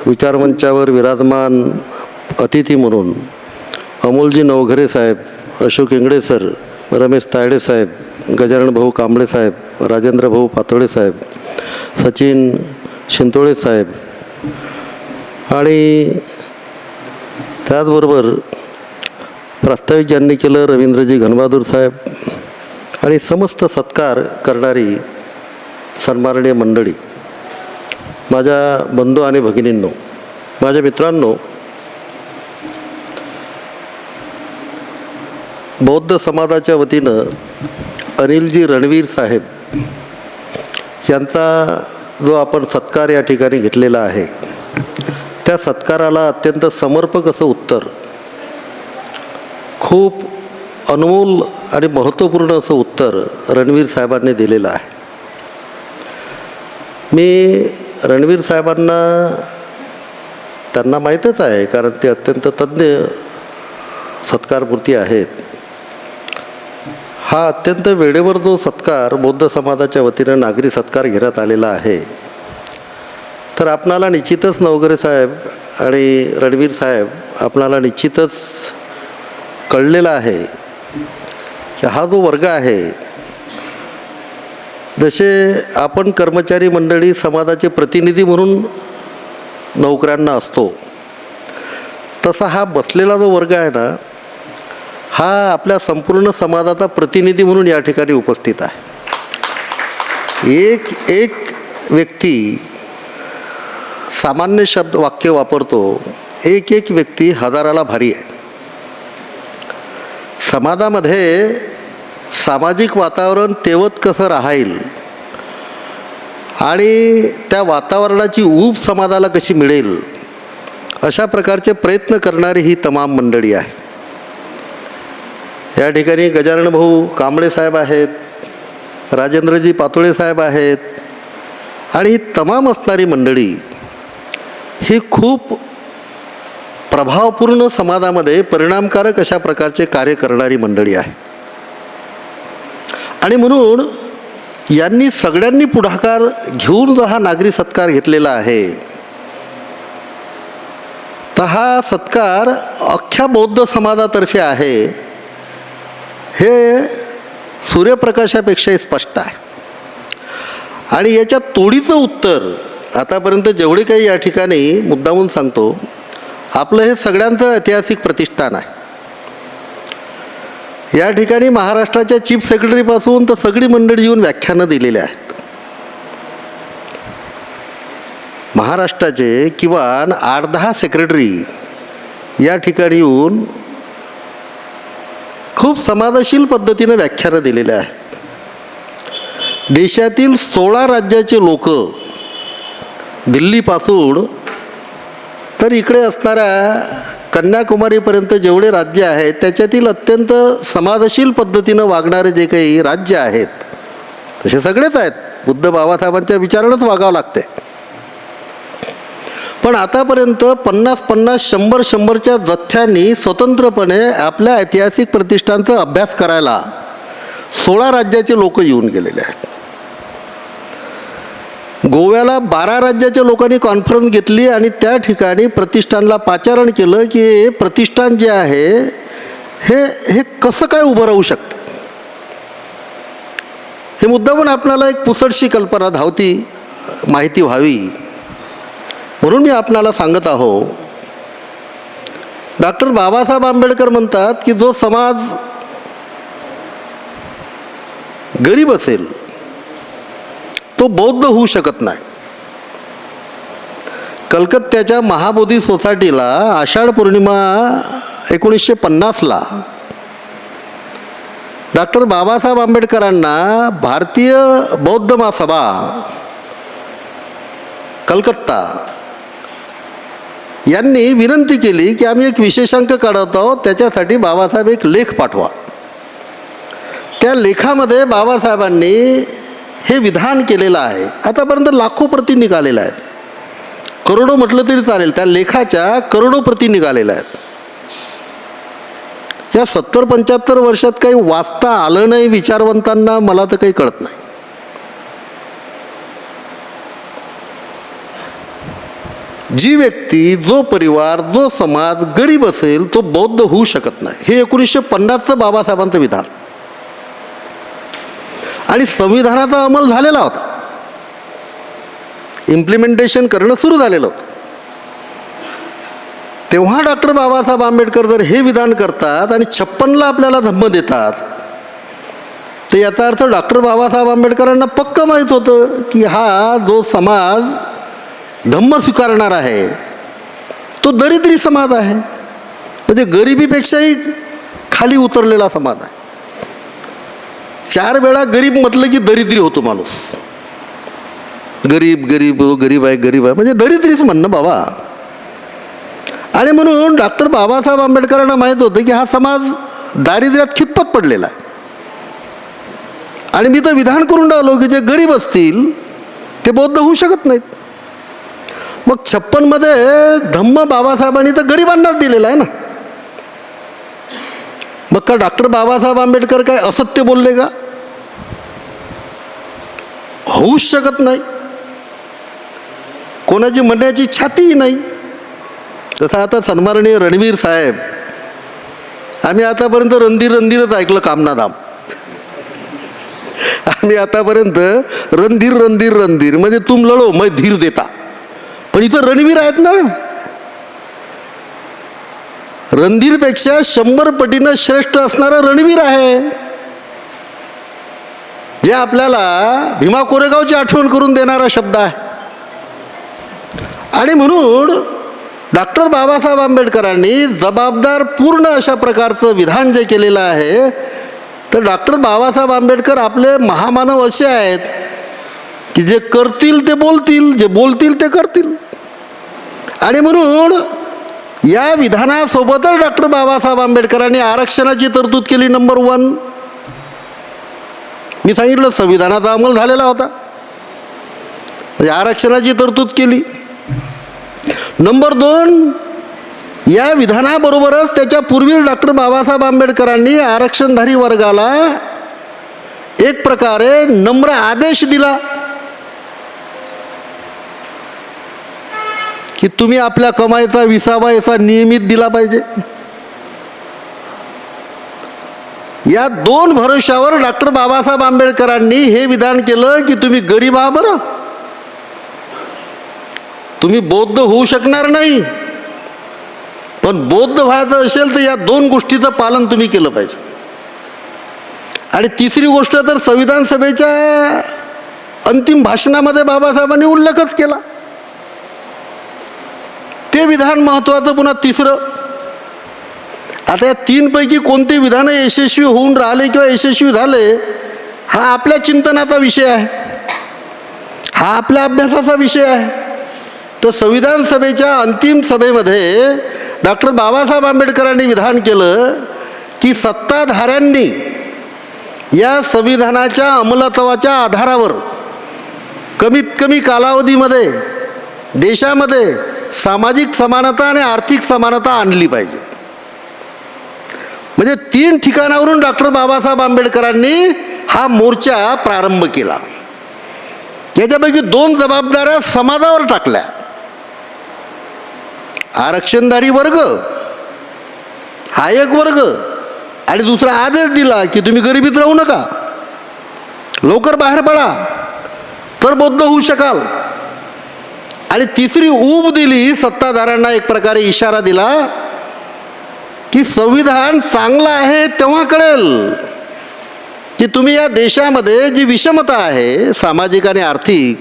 G: विचारमंचावर विराजमान अतिथी म्हणून अमोलजी नवघरे साहेब, अशोक इंगडे सर, रमेश तायडे साहेब, गजानन भाऊ कांबळे साहेब, राजेंद्र भाऊ पातोळे साहेब, सचिन शिंतोळे साहेब आणि त्याचबरोबर प्रास्ताविक ज्यांनी केलं रवींद्रजी घनबहादूर साहेब आणि समस्त सत्कार करणारी सन्माननीय मंडळी, माझ्या बंधू आणि भगिनींनो, माझ्या मित्रांनो, बौद्ध समाजाच्या वतीनं अनिलजी रणवीर साहेब यांचा जो आपण सत्कार या ठिकाणी घेतलेला आहे, त्या सत्काराला अत्यंत समर्पक असं उत्तर, खूप अनमोल आणि महत्त्वपूर्ण असं उत्तर रणवीर साहेबांनी दिलेलं आहे. मी रणवीर साहेबांना त्यांना माहीतच आहे, कारण ते अत्यंत तज्ज्ञ सत्कारमूर्ती आहेत. हा अत्यंत वेळेवर जो सत्कार बौद्ध समाजाच्या वतीनं नागरी सत्कार घेण्यात आलेला आहे, तर आपणाला निश्चितच नवघरे साहेब आणि रणवीर साहेब आपणाला निश्चितच कळलेला आहे की हा जो वर्ग आहे, जसे आपण कर्मचारी मंडळी समाजाचे प्रतिनिधी म्हणून नोकऱ्यांना असतो, तसा हा बसलेला जो वर्ग आहे ना, हा आपल्या संपूर्ण समाजाचा प्रतिनिधी म्हणून या ठिकाणी उपस्थित आहे. एक व्यक्ती सामान्य शब्द वाक्य वापरतो, एक व्यक्ती हजाराला भारी आहे. समाजामध्ये सामाजिक वातावरण तेवत कसं राहील आणि त्या वातावरणाची ऊब समाजाला कशी मिळेल, अशा प्रकारचे प्रयत्न करणारी ही तमाम मंडळी आहे. या ठिकाणी गजानन भाऊ कांबळे साहेब आहेत, राजेंद्रजी पातोळे साहेब आहेत आणि ही तमाम असणारी मंडळी ही खूप प्रभावपूर्ण समाजामध्ये परिणामकारक अशा प्रकारचे कार्य करणारी मंडळी आहे. आणि म्हणून यांनी सगळ्यांनी पुढाकार घेऊन जो हा नागरी सत्कार घेतलेला आहे, तर हा सत्कार अख्ख्या बौद्ध समाजातर्फे आहे हे सूर्यप्रकाशापेक्षाही स्पष्ट आहे. आणि याच्या तोडीचं उत्तर आतापर्यंत जेवढे काही या ठिकाणी मुद्दामून सांगतो, आपलं हे सगळ्यांचं ऐतिहासिक प्रतिष्ठान आहे. या ठिकाणी महाराष्ट्राच्या चीफ सेक्रेटरीपासून तर सगळी मंडळी येऊन व्याख्यानं दिलेली आहेत. महाराष्ट्राचे किमान 8-10 सेक्रेटरी या ठिकाणी येऊन खूप समाजशील पद्धतीनं व्याख्यानं दिलेले आहेत. देशातील 16 राज्याचे लोक, दिल्लीपासून तर इकडे असणाऱ्या कन्याकुमारीपर्यंत जेवढे राज्य आहेत, त्याच्यातील अत्यंत समाजशील पद्धतीनं वागणारे जे काही राज्य आहेत, तसे सगळेच आहेत. बुद्ध बाबासाहेबांच्या विचारानंच वागावं लागते. पण आतापर्यंत 50-50, 100-100च्या जथ्यांनी स्वतंत्रपणे आपल्या ऐतिहासिक प्रतिष्ठानचा अभ्यास करायला 16 राज्याचे लोक येऊन गेलेले आहेत. गोव्याला 12 राज्याच्या लोकांनी कॉन्फरन्स घेतली आणि त्या ठिकाणी प्रतिष्ठानला पाचारण केलं की हे प्रतिष्ठान जे आहे हे कसं काय उभं राहू शकतं. हे मुद्दामून आपल्याला एक पुसटशी कल्पना धावती माहिती व्हावी म्हणून मी आपणाला सांगत आहो. डॉक्टर बाबासाहेब आंबेडकर म्हणतात की जो समाज गरीब असेल तो बौद्ध होऊ शकत नाही. कलकत्त्याच्या महाबोधी सोसायटीला आषाढ पौर्णिमा 1950ला डॉक्टर बाबासाहेब आंबेडकरांना भारतीय बौद्ध महासभा कलकत्ता यांनी विनंती केली की आम्ही एक विशेषांक काढत आहोत, त्याच्यासाठी बाबासाहेब एक लेख पाठवा. त्या लेखामध्ये बाबासाहेबांनी हे विधान केलेलं आहे. आतापर्यंत लाखो प्रती निघालेल्या आहेत, करोडो म्हटलं तरी चालेल, त्या लेखाच्या करोडो प्रती निघालेल्या आहेत. या 70-75 वर्षात काही वाचता आलं नाही विचारवंतांना, मला तर काही कळत नाही. जी व्यक्ती, जो परिवार, जो समाज गरीब असेल तो बौद्ध होऊ शकत नाही. हे 1950चं बाबासाहेबांचं विधान आणि संविधानाचा अंमल झालेला होता, इम्प्लिमेंटेशन करणं सुरू झालेलं होतं. तेव्हा डॉक्टर बाबासाहेब आंबेडकर जर हे विधान करतात आणि 56ला आपल्याला धम्म देतात, तर याचा अर्थ डॉक्टर बाबासाहेब आंबेडकरांना पक्क माहीत होतं की हा जो समाज धम्म स्वीकारणार आहे तो दरिद्री समाज आहे, म्हणजे गरिबीपेक्षाही खाली उतरलेला समाज आहे. 4 वेळा गरीब म्हटलं की दरिद्री होतो माणूस. गरीब गरीब गरीब आहे म्हणजे दरिद्रीच म्हणणं बाबा. आणि म्हणून डॉक्टर बाबासाहेब आंबेडकरांना माहीत होतं की हा समाज दारिद्र्यात खितपत पडलेला आहे. आणि मी तर विधान करून राहिलो की जे गरीब असतील ते बौद्ध होऊ शकत नाहीत. मग 56मध्ये धम्म बाबासाहेबांनी तर गरिबांनाच दिलेला आहे ना. मग का डॉक्टर बाबासाहेब आंबेडकर काय असत्य बोलले का? होऊच शकत नाही. कोणाची म्हणण्याची छातीही नाही. तसं आता सन्माननीय रणवीर साहेब, आम्ही आतापर्यंत रणधीरच ऐकलं कामनाधाम. आम्ही आतापर्यंत रणधीर म्हणजे तुम लढो मैं धीर देता. पण इथं रणवीर आहेत ना. रणधीरपेक्षा 100 पटीनं श्रेष्ठ असणारं रणवीर आहे, जे आपल्याला भीमा कोरेगावची आठवण करून देणारा शब्द आहे. आणि म्हणून डॉक्टर बाबासाहेब आंबेडकरांनी जबाबदार पूर्ण अशा प्रकारचं विधान जे केलेलं आहे, तर डॉक्टर बाबासाहेब आंबेडकर आपले महामानव असे आहेत की जे करतील ते बोलतील, जे बोलतील ते करतील. आणि म्हणून या विधानासोबतच डॉक्टर बाबासाहेब आंबेडकरांनी आरक्षणाची तरतूद केली. नंबर 1, मी सांगितलं संविधानाचा अंमल झालेला होता, म्हणजे आरक्षणाची तरतूद केली. नंबर 2, या विधानाबरोबरच त्याच्यापूर्वी डॉक्टर बाबासाहेब आंबेडकरांनी आरक्षणधारी वर्गाला एक प्रकारे नम्र आदेश दिला की तुम्ही आपल्या कमाईचा 20वा हिस्सा नियमित दिला पाहिजे. या 2 भरोशावर डॉक्टर बाबासाहेब आंबेडकरांनी हे विधान केलं की तुम्ही गरीब आहात बरं, तुम्ही बौद्ध होऊ शकणार नाही, पण बौद्ध व्हायचं असेल तर या 2 गोष्टीचं पालन तुम्ही केलं पाहिजे. आणि तिसरी गोष्ट तर संविधान सभेच्या अंतिम भाषणामध्ये बाबासाहेबांनी उल्लेखच केला. ते विधान महत्त्वाचं. पुन्हा तिसरं, आता या 3 पैकी कोणते विधानं यशस्वी होऊन राहिले किंवा यशस्वी झाले हा आपल्या चिंतनाचा विषय आहे, हा आपल्या अभ्यासाचा विषय आहे. तर संविधान सभेच्या अंतिम सभेमध्ये डॉक्टर बाबासाहेब आंबेडकरांनी विधान केलं की सत्ताधाऱ्यांनी या संविधानाच्या अंमलत्वाच्या आधारावर कमीत कमी कालावधीमध्ये देशामध्ये सामाजिक समानता आणि आर्थिक समानता आणली पाहिजे. म्हणजे 3 ठिकाणावरून डॉक्टर बाबासाहेब आंबेडकरांनी हा मोर्चा प्रारंभ केला. याच्यापैकी 2 जबाबदाऱ्या समाजावर टाकल्या. आरक्षणधारी वर्ग हा एक वर्ग, आणि दुसरा आदेश दिला की तुम्ही गरिबीत राहू नका, लवकर बाहेर पडा तर बौद्ध होऊ शकाल. आणि तिसरी ऊब दिली सत्ताधाऱ्यांना, एक प्रकारे इशारा दिला की संविधान चांगलं आहे तेव्हा कळेल की तुम्ही या देशामध्ये जी विषमता आहे सामाजिक आणि आर्थिक,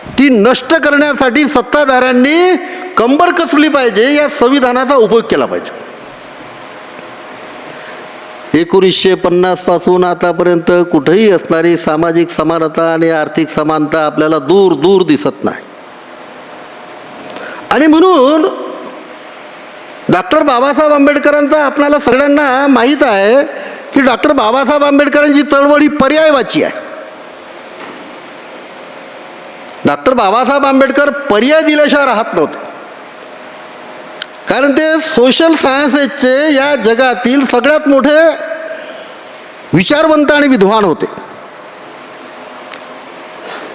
G: ती नष्ट करण्यासाठी सत्ताधाऱ्यांनी कंबर कसली पाहिजे, या संविधानाचा उपयोग केला पाहिजे. 1950 पासून आतापर्यंत कुठेही असणारी सामाजिक समानता आणि आर्थिक समानता आपल्याला दूर दूर दिसत नाही. आणि म्हणून डॉक्टर बाबासाहेब आंबेडकरांचा आपल्याला सगळ्यांना माहीत आहे की डॉक्टर बाबासाहेब आंबेडकरांची चळवळ ही पर्यायवाची आहे. डॉक्टर बाबासाहेब आंबेडकर पर्याय दिल्याशिवाय राहत नव्हते, कारण ते सोशल सायन्सेसचे या जगातील सगळ्यात मोठे विचारवंत आणि विद्वान होते.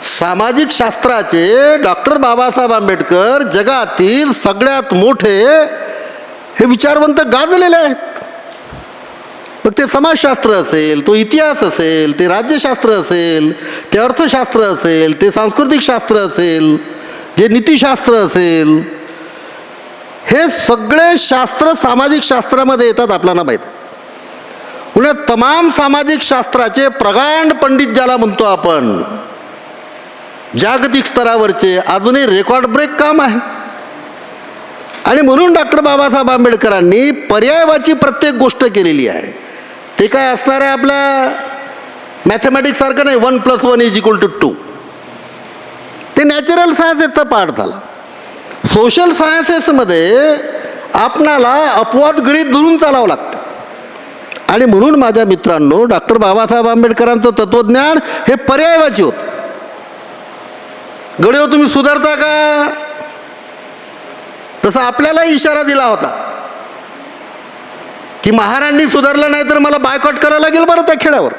G: सामाजिक शास्त्राचे डॉक्टर बाबासाहेब आंबेडकर जगातील सगळ्यात मोठे हे विचारवंत गाजलेले आहेत. मग ते समाजशास्त्र असेल, तो इतिहास असेल, ते राज्यशास्त्र असेल, ते अर्थशास्त्र असेल, ते सांस्कृतिक शास्त्र असेल, जे नीतिशास्त्र असेल, हे सगळे शास्त्र सामाजिक शास्त्रामध्ये येतात आपल्याला माहीत. पुन्हा तमाम सामाजिक शास्त्राचे प्रगाढ पंडित ज्याला म्हणतो आपण, जागतिक स्तरावरचे अजूनही रेकॉर्ड ब्रेक काम आहे. आणि म्हणून डॉक्टर बाबासाहेब आंबेडकरांनी पर्यायवाची प्रत्येक गोष्ट केलेली आहे. ते काय असणार आहे आपल्या मॅथमॅटिक्ससारखं नाही 1 + 1 = 2. ते नॅचरल सायन्सेसचा पार्ट झाला. सोशल सायन्सेसमध्ये आपणाला अपवाद गृहीत धरून चालावं लागतं. आणि म्हणून माझ्या मित्रांनो, डॉक्टर बाबासाहेब आंबेडकरांचं तत्त्वज्ञान हे पर्यायवाची होतं. गडिओ तुम्ही सुधारता का, तसा आपल्याला इशारा दिला होता की महाराजांनी सुधारलं नाही तर मला बायकॉट करायला लागेल बरं त्या खेळावर,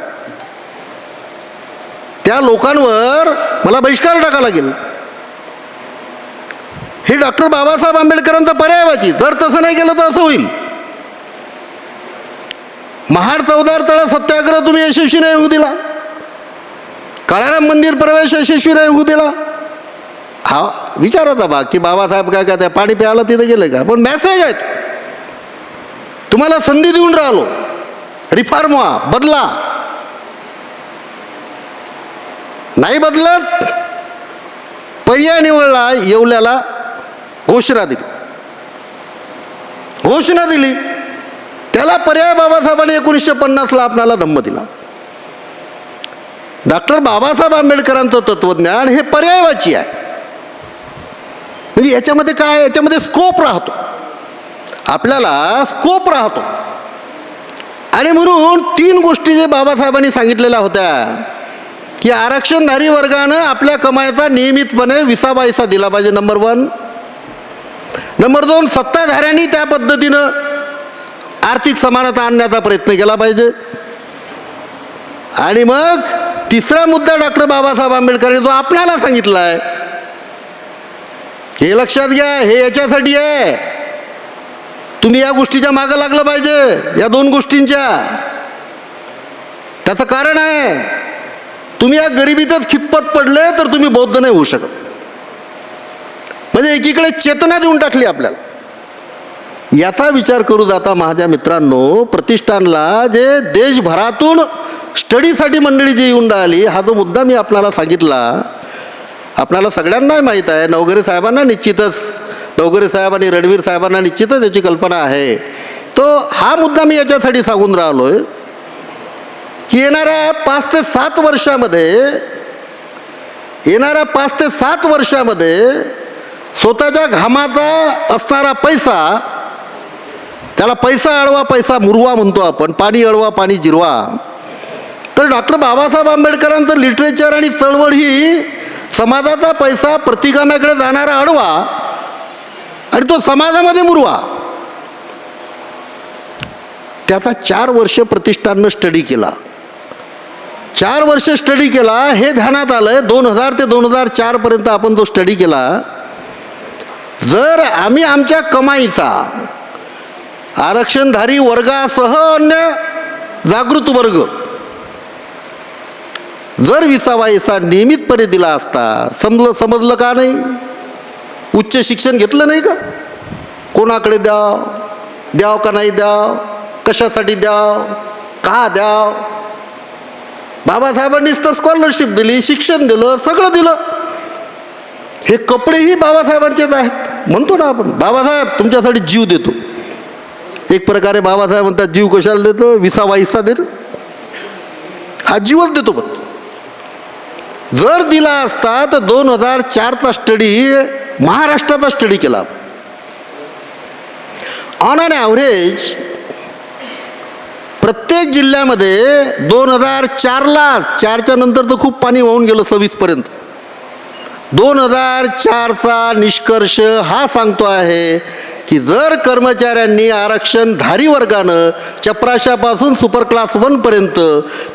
G: त्या लोकांवर मला बहिष्कार टाकावा लागेल. हे डॉक्टर बाबासाहेब आंबेडकरांचा पर्यायवाची. जर तसं नाही केलं तर असं होईल. महाड चौदार तळा सत्याग्रह तुम्ही यशस्वी नाही होऊ दिला. काळाराम मंदिर प्रवेश यशस्वी नाही होऊ दिला. हा विचारायचा बा की बाबासाहेब काय त्या पाणी प्यायला तिथे गेले का. पण मॅसेज आहेत, तुम्हाला संधी देऊन राहिलो, रिफॉर्म व्हा, बदला. नाही बदलत, पर्याय निवडला. येवल्याला घोषणा दिली, त्याला पर्याय बाबासाहेबांनी 1950ला आपणाला धम्म दिला. डॉक्टर बाबासाहेब आंबेडकरांचं तत्त्वज्ञान हे पर्यायवाची आहे. म्हणजे याच्यामध्ये काय, याच्यामध्ये स्कोप राहतो, आपल्याला स्कोप राहतो. आणि म्हणून 3 गोष्टी जे बाबासाहेबांनी सांगितलेल्या होत्या की आरक्षणधारी वर्गानं आपल्या कमाईचा नियमितपणे 20वा हिस्सा दिला पाहिजे, नंबर 1. नंबर 2, सत्ताधाऱ्यांनी त्या पद्धतीनं आर्थिक समानता आणण्याचा प्रयत्न केला पाहिजे. आणि मग 3रा मुद्दा डॉक्टर बाबासाहेब आंबेडकरांनी जो आपल्याला सांगितला आहे, हे लक्षात घ्या, हे याच्यासाठी आहे, तुम्ही या गोष्टीच्या मागं लागलं पाहिजे, या 2 गोष्टींच्या. त्याचं कारण आहे, तुम्ही या गरिबीतच खिप्पत पडले तर तुम्ही बौद्ध नाही होऊ शकत. म्हणजे एकीकडे चेतना देऊन टाकली आपल्याला. याचा विचार करू जाता माझ्या मित्रांनो, प्रतिष्ठानला जे देशभरातून स्टडीसाठी मंडळी जी येऊन राहिली, हा जो मुद्दा मी आपल्याला सांगितला, आपल्याला सगळ्यांना माहीत आहे, नवघरे साहेबांना निश्चितच, नवघरे साहेब आणि रणवीर साहेबांना निश्चितच याची कल्पना आहे. तो हा मुद्दा मी याच्यासाठी सांगून राहिलो आहे की येणाऱ्या 5 ते 7 वर्षामध्ये स्वतःच्या घामाचा असणारा पैसा, त्याला पैसा अडवा पैसा मुरवा म्हणतो आपण, पाणी अडवा पाणी जिरवा. तर डॉक्टर बाबासाहेब आंबेडकरांचं लिटरेचर आणि चळवळ ही समाजाचा पैसा प्रतिगाम्याकडे जाणारा अडवा आणि तो समाजामध्ये मुरवा. त्याचा 4 वर्ष प्रतिष्ठाननं स्टडी केला. 4 वर्ष स्टडी केला. हे ध्यानात आलं 2000 ते 2004 पर्यंत आपण जो स्टडी केला, जर आम्ही आमच्या कमाईचा आरक्षणधारी वर्गासह अन्य जागृत वर्ग जर 20वा हिस्सा नियमितपणे दिला असता, समजलं का नाही? उच्च शिक्षण घेतलं नाही का? कोणाकडे द्याव का नाही द्याव, कशासाठी द्याव, का द्याव? बाबासाहेबांनीच तर स्कॉलरशिप दिली, शिक्षण दिलं, सगळं दिलं. हे कपडेही बाबासाहेबांचेच आहेत. म्हणतो ना आपण, बाबासाहेब तुमच्यासाठी जीव देतो. एक प्रकारे बाबासाहेब म्हणतात, जीव कशाला देतो? 20वा हिस्सा देतो, हा जीवच देतो. पण जर दिला असता तर 2004चा स्टडी, महाराष्ट्राचा स्टडी केला. ऑन ॲन ॲव्हरेज प्रत्येक जिल्ह्यामध्ये 2004ला, 4च्या नंतर तर खूप पाणी वाहून गेलं 26 पर्यंत. 2004चा निष्कर्ष हा सांगतो आहे की जर कर्मचाऱ्यांनी आरक्षणधारी वर्गानं चपराशापासून सुपर क्लास 1 पर्यंत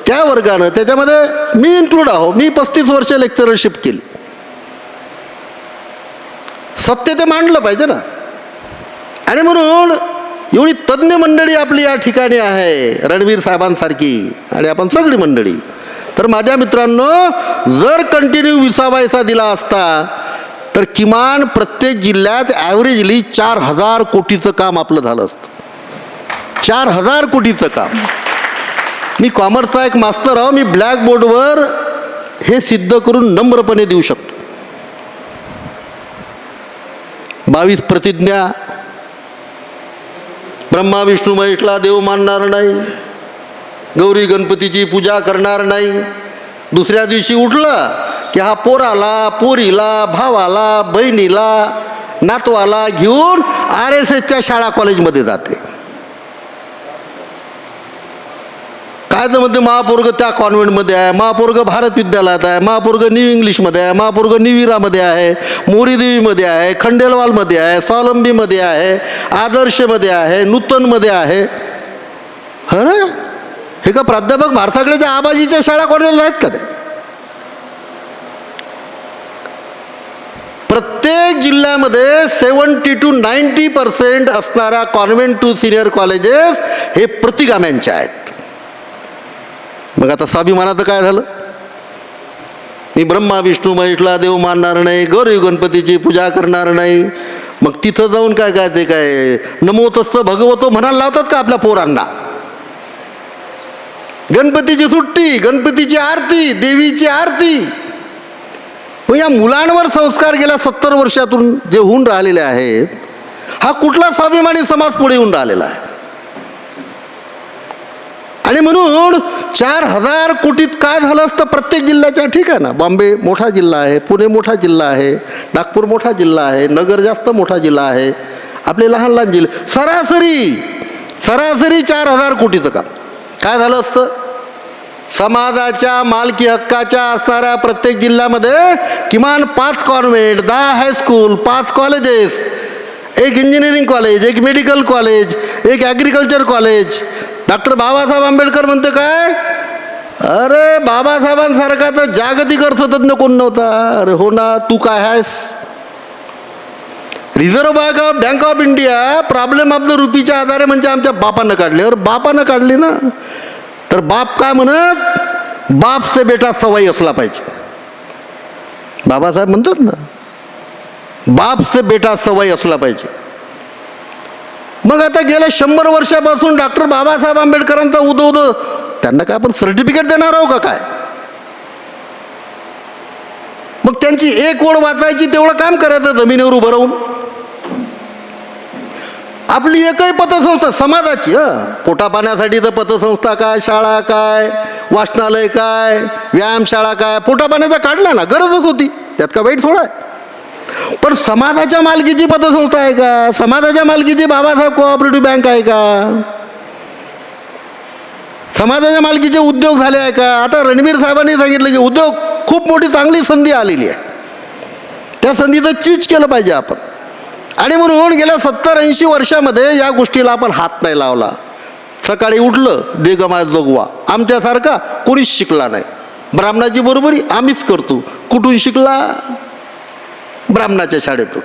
G: त्या वर्गानं, त्याच्यामध्ये मी इन्क्लूड आहो, मी 35 वर्ष लेक्चरशिप केली. सत्य ते मांडलं पाहिजे ना. आणि म्हणून एवढी तज्ज्ञ मंडळी आपली या ठिकाणी आहे, रणवीर साहेबांसारखी, आणि आपण सगळी मंडळी. तर माझ्या मित्रांनो, जर कंटिन्यू 20वा हिस्सा दिला असता तर किमान प्रत्येक जिल्ह्यात ॲव्हरेजली 4000 कोटीचं काम आपलं झालं असतं. 4000 कोटीचं काम. मी कॉमर्सचा एक मास्टर आहो, मी ब्लॅकबोर्डवर हे सिद्ध करून नम्रपणे देऊ शकतो. 22 प्रतिज्ञा, ब्रह्मा विष्णू महेशला देव मानणार नाही, गौरी गणपतीची पूजा करणार नाही. दुसऱ्या दिवशी उठलं की हा पोराला, पोरीला, भावाला, बहिणीला, नातवाला घेऊन RSSच्या शाळा कॉलेजमध्ये जाते. काय तर म्हणते, महापोर्ग त्या कॉन्व्हेंटमध्ये आहे, महापोर्ग भारत विद्यालयात आहे, महापोर्ग न्यू इंग्लिशमध्ये आहे, महापोर्ग न्यू इरामध्ये आहे, मोरीदेवीमध्ये आहे, खंडेलवालमध्ये आहे, स्वावलंबीमध्ये आहे, आदर्शमध्ये आहे, नूतनमध्ये आहे. हा ना, हे का प्राध्यापक भारताकडेच्या आबाजीच्या शाळा कॉलेजला आहेत का? ते प्रत्येक प्रत्येक जिल्ह्यामध्ये 70 to 90% असणाऱ्या कॉन्व्हेंट टू सिनियर कॉलेजेस हे प्रतिगाम्यांचे आहेत. मग आता स्वाभिमानाचं काय झालं? मी ब्रह्मा विष्णू महेशला देव मानणार नाही, गौरी गणपतीची पूजा करणार नाही. मग तिथं जाऊन काय काय ते काय नमो तस्स भगवतो म्हणायला लावतात का आपल्या पोरांना? गणपतीची सुट्टी, गणपतीची आरती, देवीची आरती. मग या मुलांवर संस्कार गेल्या 70 वर्षातून जे होऊन राहिलेले आहेत, हा कुठला स्वाभिमानी समाज पुढे येऊन राहिलेला आहे? आणि म्हणून 4,000 कोटीत काय झालं असतं प्रत्येक जिल्ह्याच्या? ठीक आहे ना, बॉम्बे मोठा जिल्हा आहे, पुणे मोठा जिल्हा आहे, नागपूर मोठा जिल्हा आहे, नगर जास्त मोठा जिल्हा आहे, आपले लहान लहान जिल्हे, सरासरी 4,000 कोटीचं काम काय झालं असतं? समाजाच्या मालकी हक्काच्या असणाऱ्या प्रत्येक जिल्ह्यामध्ये किमान 5 कॉन्व्हेंट, 10 हायस्कूल, 5 कॉलेजेस, एक इंजिनिअरिंग कॉलेज, एक मेडिकल कॉलेज, एक agriculture college. Doctor Babasaheb Ambedkar म्हणते काय? अरे बाबासाहेबांसारखा तर जागतिक अर्थतज्ञ कोण नव्हता. अरे हो ना, तू काय आहेस? Reserve bank of India problem of the रुपीच्या आधारे म्हणजे आमच्या बापानं काढले. अरे बापानं काढली ना, तर बाप काय म्हणत? बाप से बेटा सवाई असला पाहिजे. बाबासाहेब म्हणतात ना, बाप से बेटा सवाई असला पाहिजे. मग आता गेल्या 100 वर्षापासून डॉक्टर बाबासाहेब आंबेडकरांचा उदो त्यांना काय आपण सर्टिफिकेट देणार आहोत का काय? मग त्यांची एक ओळ वाचायची, तेवढं काम करायचं जमिनीवर उभं राहून. आपली एकही पतसंस्था समाजाची, पोटापाण्यासाठी तर पतसंस्था काय, शाळा काय, वाचनालय काय, व्यायामशाळा काय, पोटापाण्याचा काढला ना, गरजच होती, त्यात का वाईट थोडा आहे. पण समाजाच्या मालकीची पतसंस्था आहे का? समाजाच्या मालकीची बाबासाहेब कोऑपरेटिव्ह बँक आहे का? समाजाच्या मालकीचे उद्योग झाले आहे का? आता रणवीर साहेबांनी सांगितलं की उद्योग खूप मोठी चांगली संधी आलेली आहे, त्या संधीचं चीज केलं पाहिजे आपण. आणि म्हणून गेल्या 70-80 वर्षामध्ये या गोष्टीला आपण हात नाही लावला. सकाळी उठलं, दे गमाय जोगवा, आमच्यासारखा कोणीच शिकला नाही. ब्राह्मणाची बरोबरी आम्हीच करतो. कुठून शिकला? ब्राह्मणाच्या शाळेतून.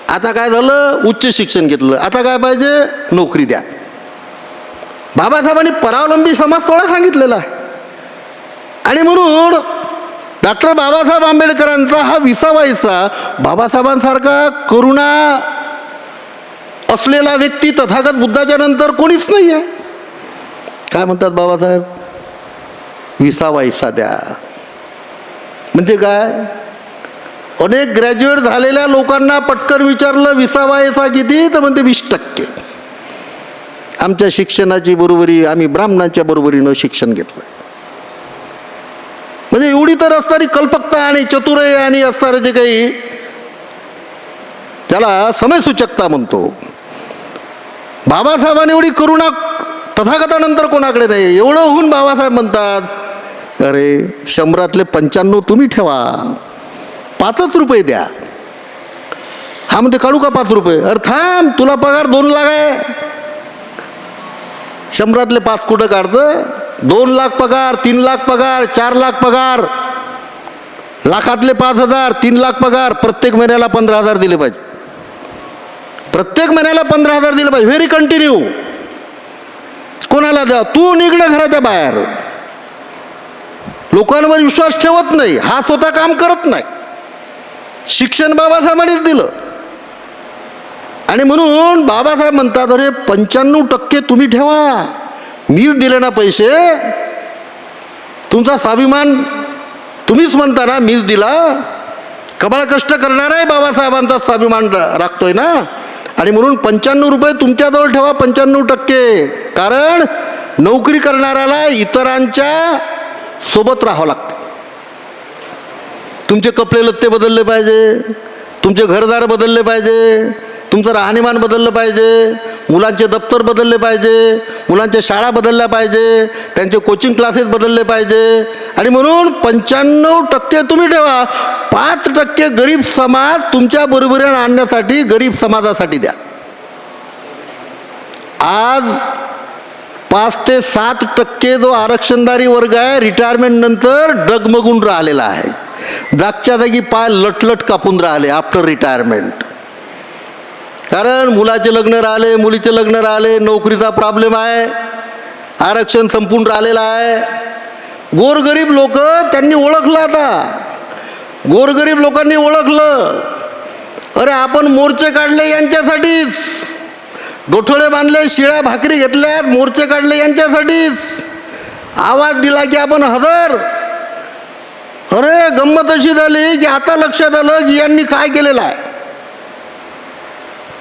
G: आता काय झालं? उच्च शिक्षण घेतलं, आता काय पाहिजे? नोकरी द्या. बाबासाहेबांनी परावलंबी समाज थोडा सांगितलेला आहे. आणि म्हणून डॉक्टर बाबासाहेब आंबेडकरांचा हा 20वा हिस्सा, बाबासाहेबांसारखा करुणा असलेला व्यक्ती तथागत बुद्धाच्या नंतर कोणीच नाही आहे. काय म्हणतात बाबासाहेब? 20वा हिस्सा द्या. म्हणजे काय? अनेक ग्रॅज्युएट झालेल्या लोकांना पटकन विचारलं 20वा हिस्सा किती, तर म्हणते 20%. आमच्या शिक्षणाची बरोबरी आम्ही ब्राह्मणांच्या बरोबरीनं शिक्षण घेतलं. म्हणजे एवढी तर असणारी कल्पकता आणि चतुराई आणि असणारं जे काही त्याला समयसूचकता म्हणतो, बाबासाहेबांनी एवढी करुणा तथागतानंतर कोणाकडे नाही. एवढं होऊन बाबासाहेब म्हणतात, अरे 100तले 95 तुम्ही ठेवा, 5 रुपये द्या. हा म्हणते काढू का 5 रुपये? अरे थांब, तुला पगार 2 लाख आहे. 100तले 5 कुठं काढतं? 2 लाख पगार, 3 लाख पगार, 4 लाख पगार, लाखातले 5,000, 3 लाख पगार, प्रत्येक महिन्याला 15,000 दिले पाहिजे. प्रत्येक महिन्याला 15,000 दिले पाहिजे. Very continue. कोणाला द्या? तू निघणं घराच्या बाहेर. लोकांवर विश्वास ठेवत नाही, हा स्वतः काम करत नाही. शिक्षण बाबासाहेबांनीच दिलं. आणि म्हणून बाबासाहेब म्हणतात, अरे 95% तुम्ही ठेवा, मीच दिले ना पैसे. तुमचा स्वाभिमान तुम्हीच म्हणता ना, मीच दिला. कबाळ कष्ट करणाराही बाबासाहेबांचा स्वाभिमान राखतोय ना. आणि म्हणून 95 रुपये तुमच्याजवळ ठेवा, 95%. कारण नोकरी करणाऱ्याला इतरांच्या सोबत राहावं लागतं. तुमचे कपडे लत्ते बदलले पाहिजे, तुमचे घरदार बदलले पाहिजे, तुमचं राहणीमान बदललं पाहिजे, मुलांचे दप्तर बदलले पाहिजे, मुलांच्या शाळा बदलल्या पाहिजे, त्यांचे कोचिंग क्लासेस बदलले पाहिजे. आणि म्हणून 95% तुम्ही ठेवा, 5% गरीब समाज तुमच्या बरोबरीने आणण्यासाठी गरीब समाजासाठी द्या. आज 5 ते 7% जो आरक्षणदारी वर्ग आहे, रिटायरमेंट नंतर डगमगून राहिलेला आहे. जागच्या जागी पाय लटलट कापून राहिले आफ्टर रिटायरमेंट. कारण मुलाचे लग्न राहिले, मुलीचे लग्न राहिले, नोकरीचा प्रॉब्लेम आहे, आरक्षण संपून राहिलेलं आहे. गोरगरीब लोक त्यांनी ओळखलं. आता गोरगरीब लोकांनी ओळखलं, अरे आपण मोर्चे काढले यांच्यासाठीच, गोठोळे बांधले, शिळ्या भाकरी घेतल्यात, मोर्चे काढले यांच्यासाठीच, आवाज दिला की आपण हजर. अरे गंमत अशी झाली की आता लक्षात आलं की यांनी काय केलेलं आहे.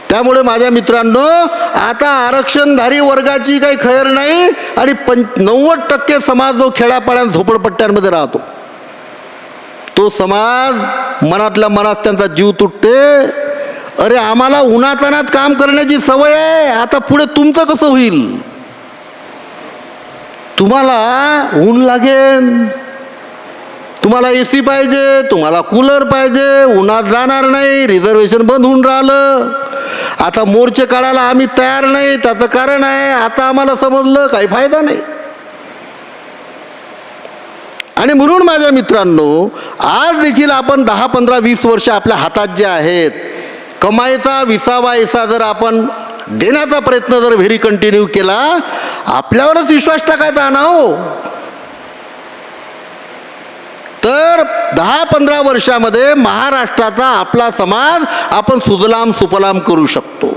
G: त्यामुळे माझ्या मित्रांनो, आता आरक्षणधारी वर्गाची काही खैर नाही. आणि 90% समाज जो खेड्यापाड्यात झोपडपट्ट्यांमध्ये राहतो, तो समाज मनातल्या मनात त्यांचा जीव तुटते. अरे आम्हाला उन्हातानात काम करण्याची सवय आहे, आता पुढे तुमचं कसं होईल. तुम्हाला ऊन लागेल, तुम्हाला AC पाहिजे, तुम्हाला कूलर पाहिजे, उन्हात जाणार नाही, रिझर्वेशन बंद होऊन राहिलं. आता मोर्चे काढायला आम्ही तयार नाही, त्याचं कारण आहे आता आम्हाला समजलं काही फायदा नाही. आणि म्हणून माझ्या मित्रांनो, आज देखील आपण 10, 15, 20 वर्ष आपल्या हातात जे आहेत, कमाईचा 20वा हिस्सा जर आपण देण्याचा प्रयत्न जर व्हेरी कंटिन्यू केला, आपल्यावरच विश्वास टाकायचा ना हो. तर 10-15 वर्षामध्ये महाराष्ट्राचा आपला समाज आपण सुजलाम सुफलाम करू शकतो.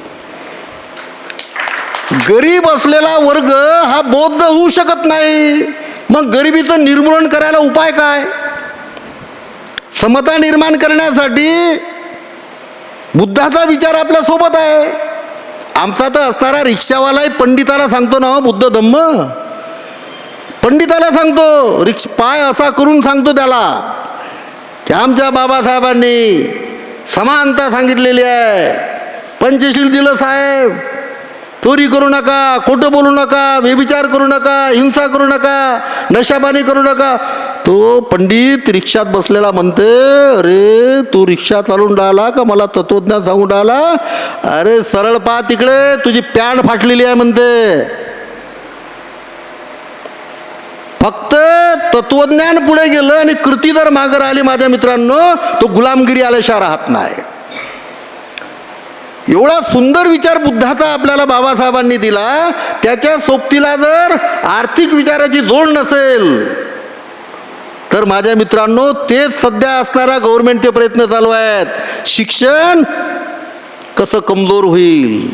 G: गरीब असलेला वर्ग हा बौद्ध होऊ शकत नाही. मग गरिबीचं निर्मूलन करायला उपाय काय? समता निर्माण करण्यासाठी बुद्धाचा विचार आपल्या सोबत आहे. आमचा तर असणारा रिक्षावालाही पंडिताला सांगतो ना, बुद्ध धम्म पंडिताला सांगतो, पाय असा करून सांगतो त्याला की आमच्या बाबासाहेबांनी समानता सांगितलेली आहे, पंचशील दिलं साहेब, चोरी करू नका, खोटं बोलू नका, व्यभिचार करू नका, हिंसा करू नका, नशापाणी करू नका. तो पंडित रिक्षात बसलेला म्हणते, अरे तू रिक्षा चालून राहिला का मला तत्वज्ञान सांगून राहिला? अरे सरळ पहा तिकडे, तुझी पॅन्ट फाटलेली आहे म्हणते. फक्त तत्वज्ञान पुढे गेलं आणि कृती जर मागं राहिली माझ्या मित्रांनो, तो गुलामगिरी आल्याशिवाय राहत नाही. एवढा सुंदर विचार बुद्धाचा आपल्याला बाबासाहेबांनी दिला, त्याच्या सोबतीला जर आर्थिक विचाराची जोड नसेल तर माझ्या मित्रांनो, तेच सध्या असणाऱ्या गव्हर्नमेंटचे प्रयत्न चालू आहेत. शिक्षण कसं कमजोर होईल,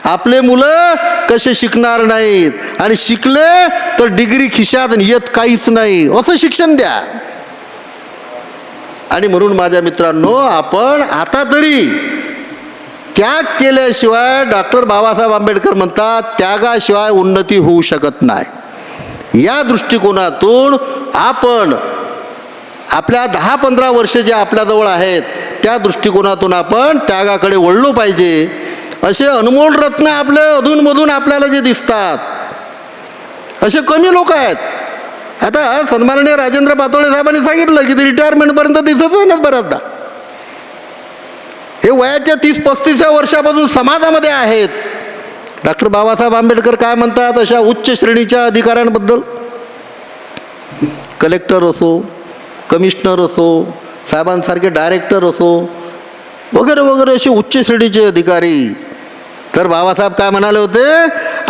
G: आपले मुलं कसे शिकणार नाहीत, आणि शिकले तर डिग्री खिशात येत काहीच नाही, असं शिक्षण द्या. आणि म्हणून माझ्या मित्रांनो, आपण आता तरी त्याग केल्याशिवाय, डॉक्टर बाबासाहेब आंबेडकर म्हणतात, त्यागाशिवाय उन्नती होऊ शकत नाही. या दृष्टिकोनातून आपण आपल्या 10-15 वर्ष जे आपल्याजवळ आहेत, त्या दृष्टिकोनातून आपण त्यागाकडे वळलो पाहिजे. असे अनमोल रत्न आपले अधूनमधून आपल्याला जे दिसतात, असे कमी लोक आहेत. आता सन्माननीय राजेंद्र पातोळे साहेबांनी सांगितलं की ते रिटायरमेंटपर्यंत दिसतच नाही बऱ्याचदा. हे वयाच्या 30-35 वर्षापासून समाजामध्ये आहेत. डॉक्टर बाबासाहेब आंबेडकर काय म्हणतात अशा उच्च श्रेणीच्या अधिकाऱ्यांबद्दल? कलेक्टर असो, कमिशनर असो, साहेबांसारखे डायरेक्टर असो, वगैरे वगैरे असे उच्च श्रेणीचे अधिकारी. तर बाबासाहेब काय म्हणाले होते,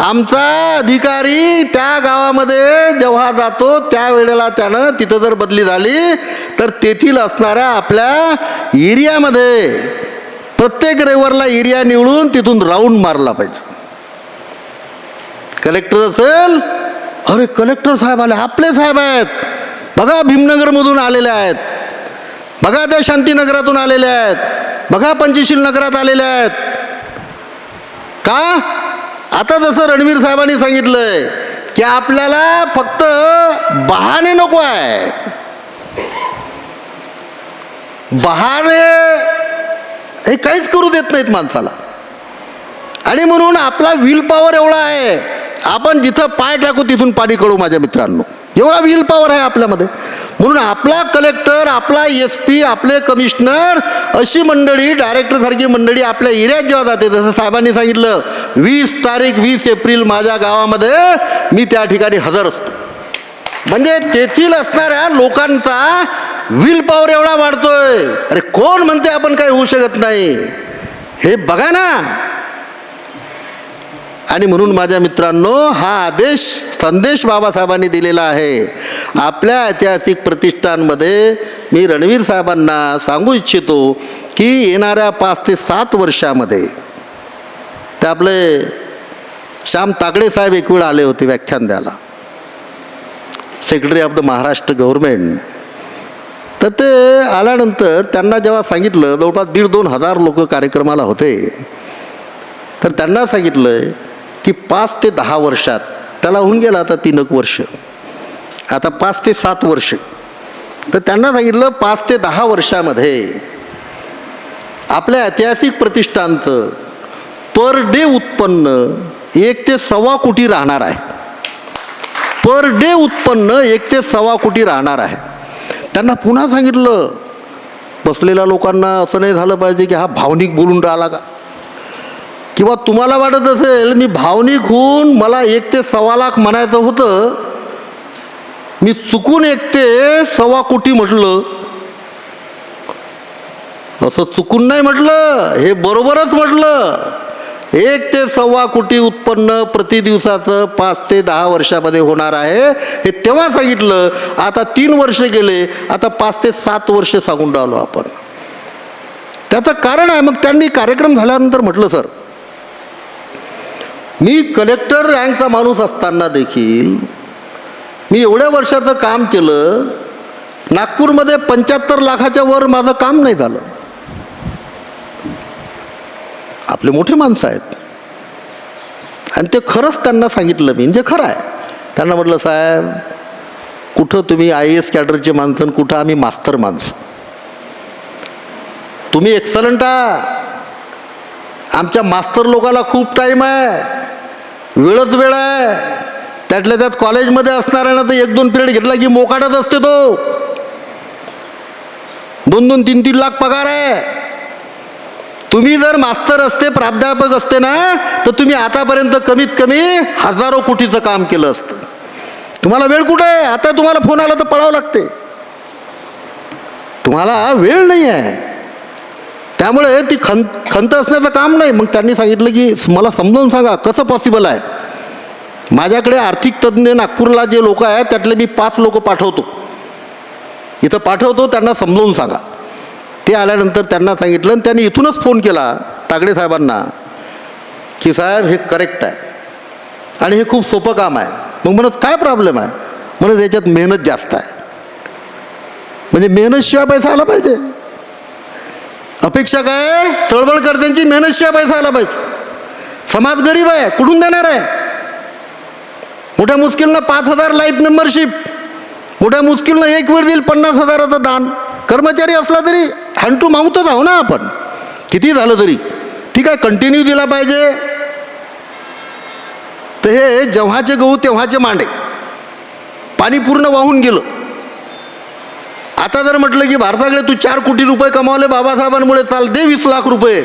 G: आमचा अधिकारी त्या गावामध्ये जेव्हा जातो त्यावेळेला त्यानं तिथं जर बदली झाली तर तेथील असणाऱ्या आपल्या एरियामध्ये प्रत्येक रविवारला एरिया निवडून तिथून राऊंड मारला पाहिजे. कलेक्टर असेल, अरे कलेक्टर साहेब आले, आपले साहेब आहेत, बघा भीमनगरमधून आलेले आहेत, बघा त्या शांतीनगरातून आलेले आहेत, बघा पंचशील नगरात आलेले आहेत. का? आता जसं रणवीर साहेबांनी सांगितलंय की आपल्याला फक्त बहाणे नको आहे. बहाणे हे काहीच करू देत नाहीत माणसाला. आणि म्हणून आपला विल पॉवर एवढा आहे, आपण जिथं पाय टाकू तिथून पाणी कळू माझ्या मित्रांनो, एवढा विल पॉवर आहे आपल्यामध्ये. म्हणून आपला कलेक्टर, आपला SP, आपले कमिशनर, अशी मंडळी, डायरेक्टरसारखी मंडळी आपल्या एरियात जेव्हा जाते, जसं साहेबांनी सांगितलं 20 एप्रिल माझ्या गावामध्ये मी त्या ठिकाणी हजर असतो. म्हणजे तेथील असणाऱ्या लोकांचा विल पॉवर एवढा वाढतोय. अरे कोण म्हणते आपण काही होऊ शकत नाही, हे बघा ना. आणि म्हणून माझ्या मित्रांनो, हा संदेश बाबासाहेबांनी दिलेला आहे. आपल्या ऐतिहासिक प्रतिष्ठानमध्ये मी रणवीर साहेबांना सांगू इच्छितो की येणाऱ्या 5 ते 7 वर्षामध्ये, ते आपले श्याम तागडे साहेब एक वेळ आले होते व्याख्यान द्यायला, secretary of the Maharashtra government. तर ते आल्यानंतर त्यांना जेव्हा सांगितलं, जवळपास 1,500-2 हजार लोक कार्यक्रमाला होते, तर त्यांना सांगितलं की 5 ते 10 वर्षात, त्याला होऊन गेला आता 3 वर्ष, आता 5 ते 7 वर्ष, तर त्यांना सांगितलं 5 ते 10 वर्षामध्ये आपल्या ऐतिहासिक प्रतिष्ठानचं पर डे उत्पन्न 1 ते 1.25 कोटी राहणार आहे. पर डे उत्पन्न 1 ते 1.25 कोटी राहणार आहे. त्यांना पुन्हा सांगितलं, बसलेल्या लोकांना असं नाही झालं पाहिजे की हा भावनिक बोलून राहिला का, किंवा तुम्हाला वाटत असेल मी भावनिक होऊन मला 1 ते 1.25 लाख म्हणायचं होतं, मी चुकून 1 ते 1.25 कोटी म्हटलं. असं चुकून नाही म्हटलं, हे बरोबरच म्हटलं. 1 ते 1.25 कोटी उत्पन्न प्रति दिवसाचं 5 ते 10 वर्षामध्ये होणार आहे, हे तेव्हा सांगितलं. आता 3 वर्ष गेले, आता 5 ते 7 वर्ष सांगून राहिलो आपण. त्याचं कारण आहे. मग त्यांनी कार्यक्रम झाल्यानंतर म्हटलं, सर मी कलेक्टर रँकचा माणूस असताना देखील मी एवढ्या वर्षाचं काम केलं, नागपूरमध्ये 75 लाखाच्या वर माझं काम नाही झालं. आपले मोठे माणसं आहेत, आणि ते खरंच त्यांना सांगितलं मी, म्हणजे खरं आहे. त्यांना म्हटलं, साहेब कुठं तुम्ही IAS कॅडरचे माणसं, कुठं आम्ही मास्तर माणसं. तुम्ही एक्सलंट आहात, आमच्या मास्तर लोकाला खूप टाईम आहे, वेळच वेळ आहे. त्यातल्या त्यात कॉलेजमध्ये असणाऱ्यानं तर 1-2 पिरियड घेतला की मोकाटच असते तो. 2-2, 3-3 लाख पगार आहे. तुम्ही जर मास्तर असते, प्राध्यापक असते ना, तर तुम्ही आतापर्यंत कमीत कमी हजारो कोटीचं काम केलं असतं. तुम्हाला वेळ कुठं आहे? आता तुम्हाला फोन आला तर पळावं लागते, तुम्हाला वेळ नाही आहे. त्यामुळे ती खंत असण्याचं काम नाही. मग त्यांनी सांगितलं की मला समजावून सांगा कसं पॉसिबल आहे. माझ्याकडे आर्थिक तज्ज्ञ नागपूरला जे लोक आहेत त्यातले मी 5 लोक पाठवतो, इथं पाठवतो, त्यांना समजावून सांगा. ते आल्यानंतर त्यांना सांगितलं, आणि त्यांनी इथूनच फोन केला तागडे साहेबांना की साहेब हे करेक्ट आहे आणि हे खूप सोपं काम आहे. मग म्हणत काय प्रॉब्लेम आहे? म्हणत याच्यात मेहनत जास्त आहे. म्हणजे मेहनतशिवाय पैसा आला पाहिजे. अपेक्षा काय? चळवळकर्त्यांची मेहनतशिवाय पैसा आला पाहिजे. समाज गरीब आहे, कुठून देणार आहे? मोठ्या मुश्किलनं 5,000 लाईफ मेंबरशिप, मोठ्या मुश्किलनं एक वेळ देईल 50,000चं दान. कर्मचारी असला तरी हँड टू माउथच आहो ना आपण, किती झालं तरी. ठीक आहे, कंटिन्यू दिला पाहिजे. तर हे जेव्हाचे गहू तेव्हाचे मांडे, पाणी पूर्ण वाहून गेलं. आता जर म्हटलं की भारताकडे तू 4 कोटी रुपये कमावले बाबासाहेबांमुळे, चाल दे 20 लाख रुपये,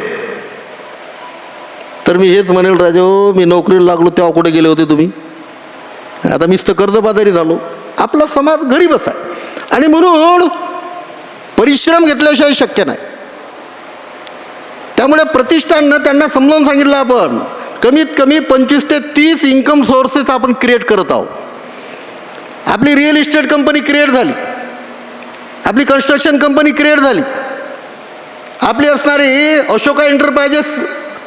G: तर मी हेच म्हणेल, राजो मी नोकरीला लागलो तेव्हा कुठे गेले होते तुम्ही? आता मीच तर कर्जबाजारी झालो. आपला समाज गरीबच आहे, आणि म्हणून परिश्रम घेतल्याशिवाय शक्य नाही. त्यामुळे प्रतिष्ठाननं त्यांना समजावून सांगितलं, आपण कमीत कमी 25 ते 30 इन्कम सोर्सेस आपण क्रिएट करत आहोत. आपली रिअल इस्टेट कंपनी क्रिएट झाली, आपली कन्स्ट्रक्शन कंपनी क्रिएट झाली, आपली असणारी अशोका एंटरप्राइजेस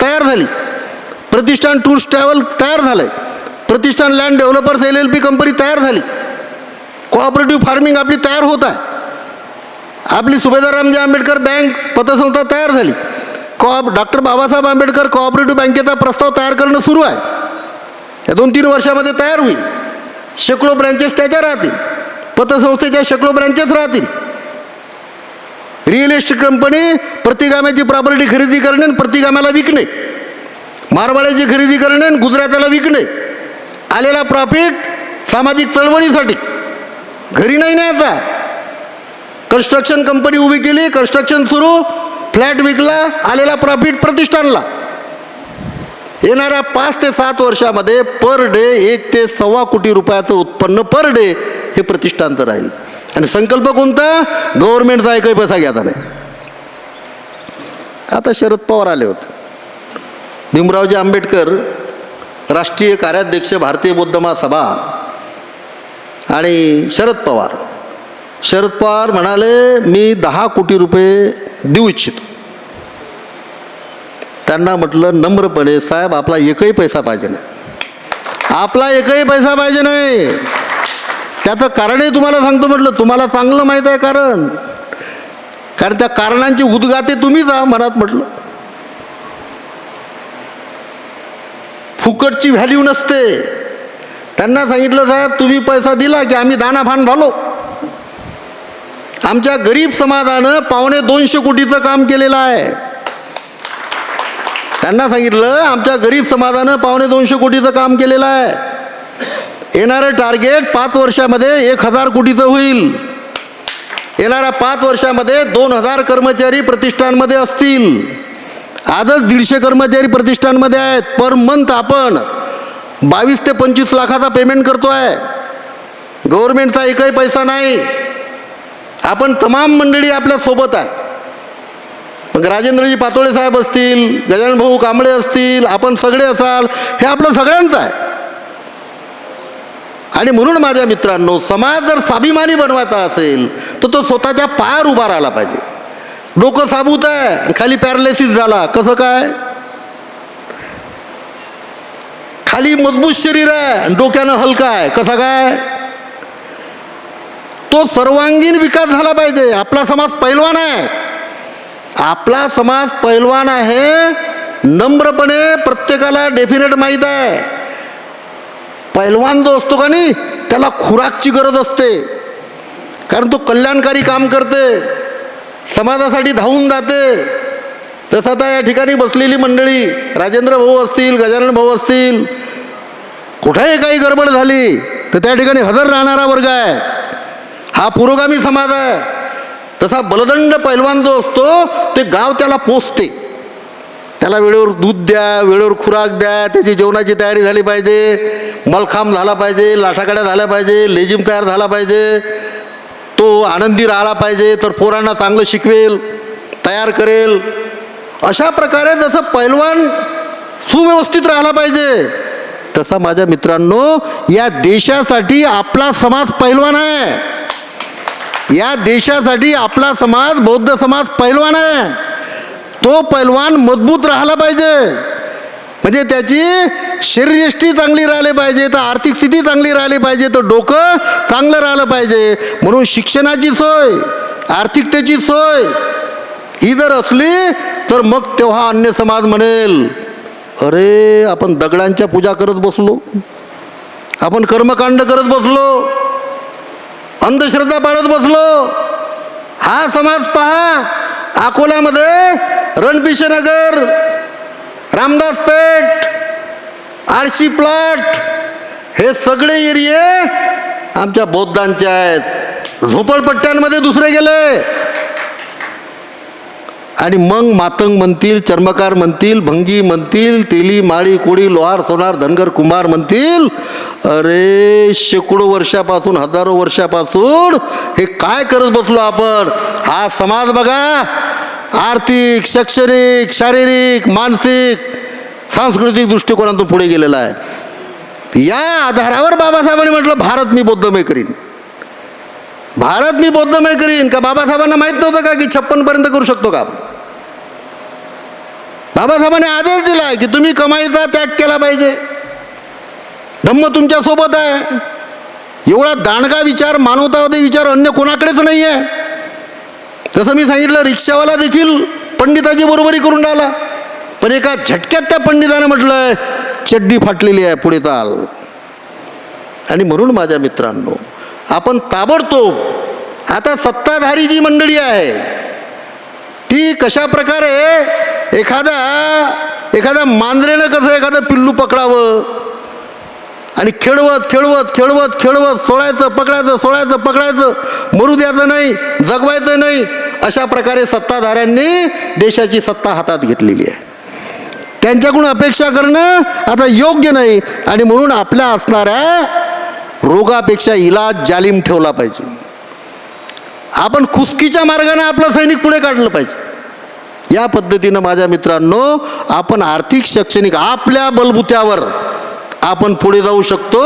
G: तयार झाली, प्रतिष्ठान टूर्स ट्रॅव्हल तयार झालं आहे, प्रतिष्ठान लँड डेव्हलपर्स LLP कंपनी तयार झाली, कोऑपरेटिव्ह फार्मिंग आपली तयार होत आहे, आपली सुभेदार रामजी आंबेडकर बँक पतसंस्था तयार झाली, डॉक्टर बाबासाहेब आंबेडकर कोऑपरेटिव्ह बँकेचा प्रस्ताव तयार करणं सुरू आहे. या 2-3 वर्षामध्ये तयार होईल. शेकडो ब्रँचेस त्याच्या राहतील, पतसंस्थेच्या शेकडो ब्रँचेस राहतील. रिअल इस्टेट कंपनी प्रतिगाम्याची प्रॉपर्टी खरेदी करणे आणि प्रतिगाम्याला विकणे, मारवाड्याची खरेदी करणे आणि गुजराताला विकणे, आलेला प्रॉफिट सामाजिक चळवळीसाठी घरी नाही न्यायचा. कन्स्ट्रक्शन कंपनी उभी केली, कन्स्ट्रक्शन सुरू, फ्लॅट विकला, आलेला प्रॉफिट प्रतिष्ठानला. येणाऱ्या 5 ते 7 वर्षामध्ये पर डे 1 ते 1.25 कोटी रुपयाचं उत्पन्न पर डे हे प्रतिष्ठानचं राहील. आणि आणि संकल्प कोणता? गव्हर्नमेंटचा एकही पैसा घ्यायचा नाही. आता शरद पवार आले होते. भीमरावजी आंबेडकर राष्ट्रीय कार्याध्यक्ष भारतीय बौद्ध महासभा आणि शरद पवार म्हणाले मी 10 कोटी रुपये देऊ इच्छितो. त्यांना म्हटलं नम्रपणे, साहेब आपला एकही पैसा पाहिजे नाही, आपला एकही पैसा पाहिजे नाही. त्याचं कारणही तुम्हाला सांगतो. म्हटलं तुम्हाला चांगलं माहीत आहे कारण त्या कारणांची उद्गाते तुम्हीच आहात मनात. म्हटलं फुकटची व्हॅल्यू नसते. त्यांना सांगितलं साहेब तुम्ही पैसा दिला की आम्ही दानाभान झालो. आमच्या गरीब समाजानं 250 कोटीचं काम केलेलं आहे. त्यांना सांगितलं आमच्या गरीब समाजानं 250 कोटीचं काम केलेलं आहे. येणारं टार्गेट 5 वर्षामध्ये 1000 कोटीचं होईल. येणाऱ्या 5 वर्षामध्ये 2000 कर्मचारी प्रतिष्ठानमध्ये असतील. आजच 150 कर्मचारी प्रतिष्ठानमध्ये आहेत. पर मंथ आपण 22 ते 25 लाखाचा पेमेंट करतो आहे. गव्हर्नमेंटचा एकही पैसा नाही. आपण तमाम मंडळी आपल्यासोबत आहे. मग राजेंद्रजी पातोळे साहेब असतील, गजानन भाऊ कांबळे असतील, आपण सगळे असाल, हे आपलं सगळ्यांचं आहे. आणि म्हणून माझ्या मित्रांनो, समाज जर स्वाभिमानी बनवायचा असेल तर तो स्वतःच्या पायावर उभा राहिला पाहिजे. डोकं साबूत आहे, खाली पॅरालिसिस झाला, कसं काय? खाली मजबूत शरीर आहे, डोक्यानं हलका आहे, कसं काय? तो सर्वांगीण विकास झाला पाहिजे. आपला समाज पैलवान आहे, आपला समाज पैलवान आहे. नम्रपणे प्रत्येकाला डेफिनेट माहीत आहे, पैलवान जो असतो का नाही त्याला खुराकची गरज असते. कारण तो कल्याणकारी काम करते, समाजासाठी धावून जाते. तसं आता या ठिकाणी बसलेली मंडळी, राजेंद्र भाऊ असतील, गजानन भाऊ असतील, कुठेही काही गडबड झाली तर त्या ठिकाणी हजर राहणारा वर्ग आहे. हा पुरोगामी समाज आहे. तसा बलदंड पैलवान जो असतो ते गाव त्याला पोचते. त्याला वेळेवर दूध द्या, वेळेवर खुराक द्या, त्याची जेवणाची तयारी झाली पाहिजे, मलखांब झाला पाहिजे, लाठाकाड्या झाल्या पाहिजे, लेझिम तयार झाला पाहिजे. तो आनंदी राहिला पाहिजे, तर पोरांना चांगलं शिकवेल, तयार करेल. अशा प्रकारे जसं पैलवान सुव्यवस्थित राहिला पाहिजे, तसा माझ्या मित्रांनो या देशासाठी आपला समाज पैलवान आहे. या देशासाठी आपला समाज, बौद्ध समाज पैलवान आहे. तो पैलवान मजबूत राहिला पाहिजे. म्हणजे त्याची शरीरयष्टी चांगली राहिली पाहिजे, तर आर्थिक स्थिती चांगली राहिली पाहिजे, तर डोकं चांगलं राहिलं पाहिजे. म्हणून शिक्षणाची सोय, आर्थिकतेची सोय ही जर असली तर मग तेव्हा अन्य समाज म्हणेल अरे आपण दगडांच्या पूजा करत बसलो, आपण कर्मकांड करत बसलो, अंधश्रद्धा पाळत बसलो. हा समाज पहा, अकोल्यामध्ये रणपिशेनगर, रामदास पेठ, आळशी प्लॉट, हे सगळे एरिये आमच्या बौद्धांचे आहेत. झोपडपट्ट्यांमध्ये दुसरे गेले. आणि मग मातंग म्हणतील, चर्मकार म्हणतील, भंगी म्हणतील, तेली, माळी, कोळी, लोहार, सोनार, धनगर, कुंभार म्हणतील अरे शेकडो वर्षापासून, हजारो वर्षापासून हे काय करत बसलो आपण. हा समाज बघा आर्थिक, शैक्षणिक, शारीरिक, मानसिक, सांस्कृतिक दृष्टिकोनातून पुढे गेलेला आहे. या आधारावर बाबासाहेबांनी म्हटलं भारत मी बौद्धमय करीन, भारत मी बौद्धमय करीन. का बाबासाहेबांना माहीत नव्हतं का की 56पर्यंत करू शकतो का आपण? बाबासाहेबांनी आदेश दिला की तुम्ही कमाईचा त्याग केला पाहिजे, धम्म तुमच्या सोबत आहे. एवढा दांडगा विचार, मानवतावादी विचार अन्य कोणाकडेच नाही आहे. तसं मी सांगितलं रिक्षावाला देखील पंडिताची बरोबरी करून राहिला, पण एका झटक्यात त्या पंडिताने म्हटलं चड्डी फाटलेली आहे, पुढे चाल. आणि म्हणून माझ्या मित्रांनो आपण ताबडतोब आता सत्ताधारी जी मंडळी आहे ती कशा प्रकारे एखाद्या मांजरेनं कसं एखादं पिल्लू पकडावं आणि खेळवत खेळवत खेळवत खेळवत सोडायचं, पकडायचं, सोडायचं, पकडायचं, मरू द्यायचं नाही, जगवायचं नाही, अशा प्रकारे सत्ताधाऱ्यांनी देशाची सत्ता हातात घेतलेली आहे. त्यांच्याकडून अपेक्षा करणं आता योग्य नाही. आणि म्हणून आपल्या असणाऱ्या रोगापेक्षा इलाज जालिम ठेवला पाहिजे. आपण खुसकीच्या मार्गाने आपला सैनिक पुढे काढलं पाहिजे. या पद्धतीनं माझ्या मित्रांनो आपण आर्थिक शैक्षणिक आपल्या बलबुत्यावर आपण पुढे जाऊ शकतो.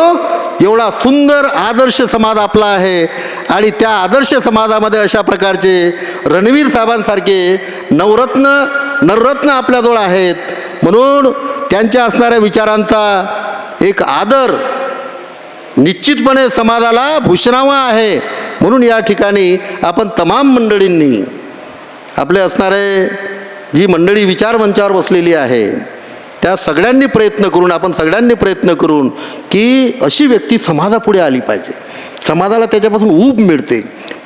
G: एवढा सुंदर आदर्श समाज आपला आहे आणि त्या आदर्श समाजामध्ये अशा प्रकारचे रणवीर साहेबांसारखे नररत्न आपल्याजवळ आहेत. म्हणून त्यांच्या असणाऱ्या विचारांचा एक आदर निश्चितपणे समाजाला भूषणावा आहे. म्हणून या ठिकाणी आपण तमाम मंडळींनी आपले असणारे जी मंडळी विचारमंचावर बसलेली आहे त्या सगळ्यांनी प्रयत्न करून की अशी व्यक्ती समाजापुढे आली पाहिजे. समाजाला त्याच्यापासून ऊब मिळते,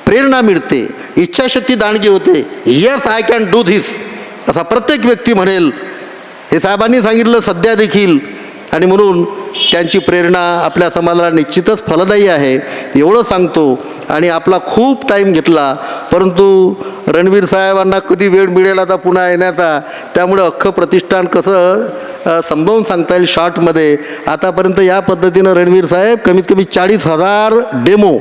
G: प्रेरणा मिळते, इच्छाशक्ती दांडगी होते. Yes I can do this असा प्रत्येक व्यक्ती म्हणेल. हे साहेबांनी सांगितलं सध्या देखील. आणि म्हणून त्यांची प्रेरणा आपल्या समाजाला निश्चितच फलदायी आहे एवढं सांगतो. आणि आपला खूप टाईम घेतला, परंतु रणवीर साहेबांना कधी वेळ मिळेल आता पुन्हा येण्याचा, त्यामुळे अख्खं प्रतिष्ठान कसं समजावून सांगता येईल शॉर्टमध्ये. आतापर्यंत या पद्धतीनं रणवीर साहेब कमीत कमी 40,000 डेमो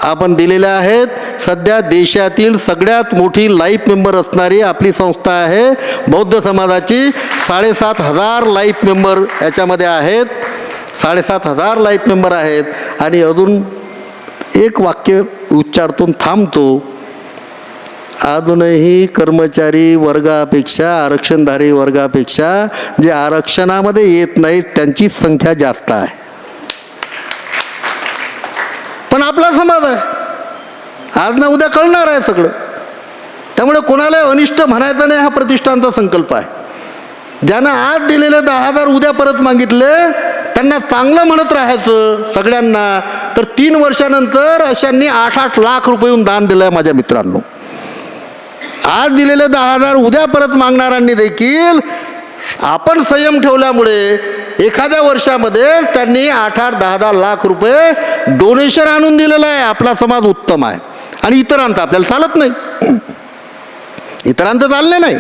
G: आपण दिलेल्या आहेत. सध्या देशातील सगळ्यात मोठी लाईफ मेंबर असणारी आपली संस्था आहे बौद्ध समाजाची. 7,500 लाईफ मेंबर याच्यामध्ये आहेत. 7,500 लाईफ मेंबर आहेत. आणि अजून एक वाक्य उच्चारतून थांबतो. अजूनही कर्मचारी वर्गापेक्षा आरक्षणधारी वर्गापेक्षा जे आरक्षणामध्ये येत नाहीत त्यांची संख्या जास्त आहे. पण आपला समाज आहे, आज ना उद्या कळणार आहे सगळं. त्यामुळे कोणाला अनिष्ट म्हणायचं नाही, हा प्रतिष्ठानचा संकल्प आहे. ज्यांना आज दिलेले 10,000 उद्या परत मागितले त्यांना चांगलं म्हणत राहायचं सगळ्यांना. तर 3 वर्षानंतर अशांनी 8-8 लाख रुपये दान दिलं आहे माझ्या मित्रांनो. आज दिलेले 10,000 उद्या परत मागणाऱ्यांनी देखील आपण संयम ठेवल्यामुळे एखाद्या वर्षामध्ये त्यांनी 8-8, 10-10 लाख रुपये डोनेशन आणून दिलेलं आहे. आपला समाज उत्तम आहे. आणि इतरांचं आपल्याला चालत नाही, इतरांचं चालले नाही.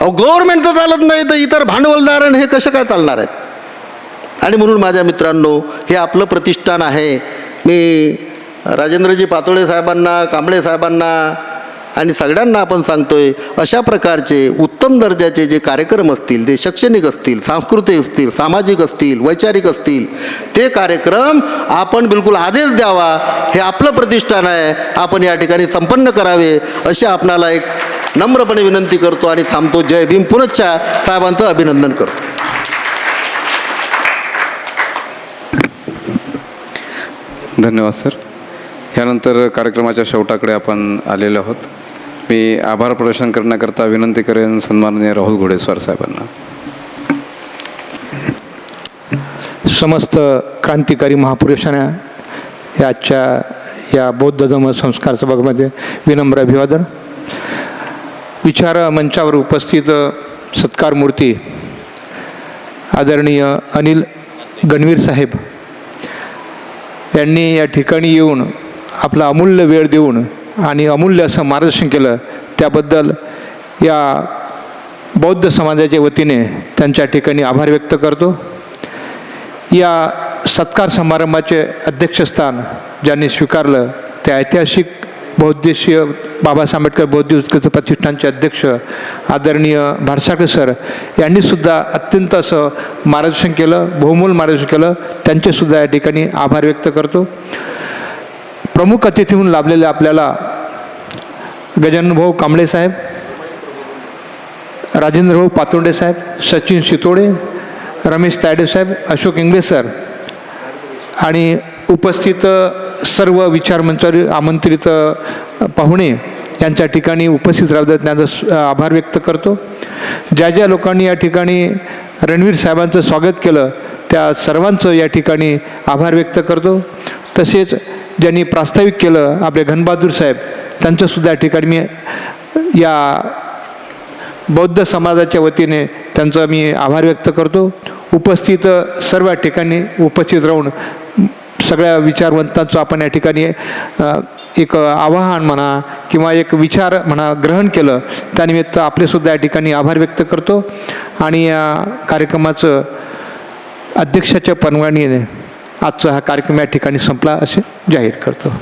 G: अहो गव्हर्नमेंटचं चालत नाही तर इतर भांडवलदारण हे कसं काय चालणार आहेत. आणि म्हणून माझ्या मित्रांनो हे आपलं प्रतिष्ठान आहे. मी राजेंद्रजी पातोळे साहेबांना, कांबळे साहेबांना आणि सगळ्यांना आपण सांगतोय अशा प्रकारचे उत्तम दर्जाचे जे कार्यक्रम असतील, ते शैक्षणिक असतील, सांस्कृतिक असतील, सामाजिक असतील, वैचारिक असतील, ते कार्यक्रम आपण बिलकुल आदेश द्यावा. हे आपलं प्रतिष्ठान आहे, आपण या ठिकाणी संपन्न करावे अशी आपणाला एक नम्रपणे विनंती करतो आणि थांबतो. जय भीम. पुनश्च साहेबांचं अभिनंदन करतो.
A: धन्यवाद सर. ह्यानंतर कार्यक्रमाच्या शेवटाकडे आपण आलेलो आहोत. मी आभार प्रदर्शन करण्याकरता विनंती करेन सन्माननीय राहुल घोडेस्वार साहेबांना.
E: समस्त क्रांतिकारी महापुरुषांना आजच्या या बौद्ध धम्म संस्कार सभागृहामध्ये विनम्र अभिवादन. विचार मंचावर उपस्थित सत्कार मूर्ती आदरणीय अनिल गणवीर साहेब यांनी या ठिकाणी येऊन आपला अमूल्य वेळ देऊन आणि अमूल्य असं मार्गदर्शन केलं, त्याबद्दल या बौद्ध समाजाच्या वतीने त्यांच्या ठिकाणी आभार व्यक्त करतो. या सत्कार समारंभाचे अध्यक्षस्थान ज्यांनी स्वीकारलं ते ऐतिहासिक बौद्धीय बाबासाहेब आंबेडकर बौद्ध उत्कृष्ट प्रतिष्ठानचे अध्यक्ष आदरणीय भारसाळकर सर यांनीसुद्धा अत्यंत असं मार्गदर्शन केलं, बहुमोल मार्गदर्शन केलं. त्यांचेसुद्धा या ठिकाणी आभार व्यक्त करतो. प्रमुख अतिथी म्हणून लाभलेले आपल्याला गजाननभाऊ कांबळे साहेब, राजेंद्रभाऊ पातोंडे साहेब, सचिन शितोडे, रमेश तायडे साहेब, अशोक इंगळे सर आणि उपस्थित सर्व विचारमंचावर आमंत्रित पाहुणे यांच्या ठिकाणी उपस्थित राहतात त्यांचा आभार व्यक्त करतो. ज्या ज्या लोकांनी या ठिकाणी रणवीर साहेबांचं स्वागत केलं त्या सर्वांचं या ठिकाणी आभार व्यक्त करतो. तसेच ज्यांनी प्रास्ताविक केलं आपले घनबहादूर साहेब त्यांचंसुद्धा या ठिकाणी मी या बौद्ध समाजाच्या वतीने त्यांचा मी आभार व्यक्त करतो. उपस्थित सर्व ठिकाणी उपस्थित राहून सगळ्या विचारवंतांचं आपण या ठिकाणी एक आवाहन म्हणा किंवा एक विचार म्हणा ग्रहण केलं, त्यानिमित्त आपलेसुद्धा या ठिकाणी आभार व्यक्त करतो. आणि या कार्यक्रमाचं अध्यक्षाच्या परवानगीने आजचा हा कार्यक्रम या ठिकाणी संपला असे जाहीर करतो.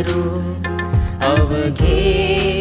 H: करू अवघे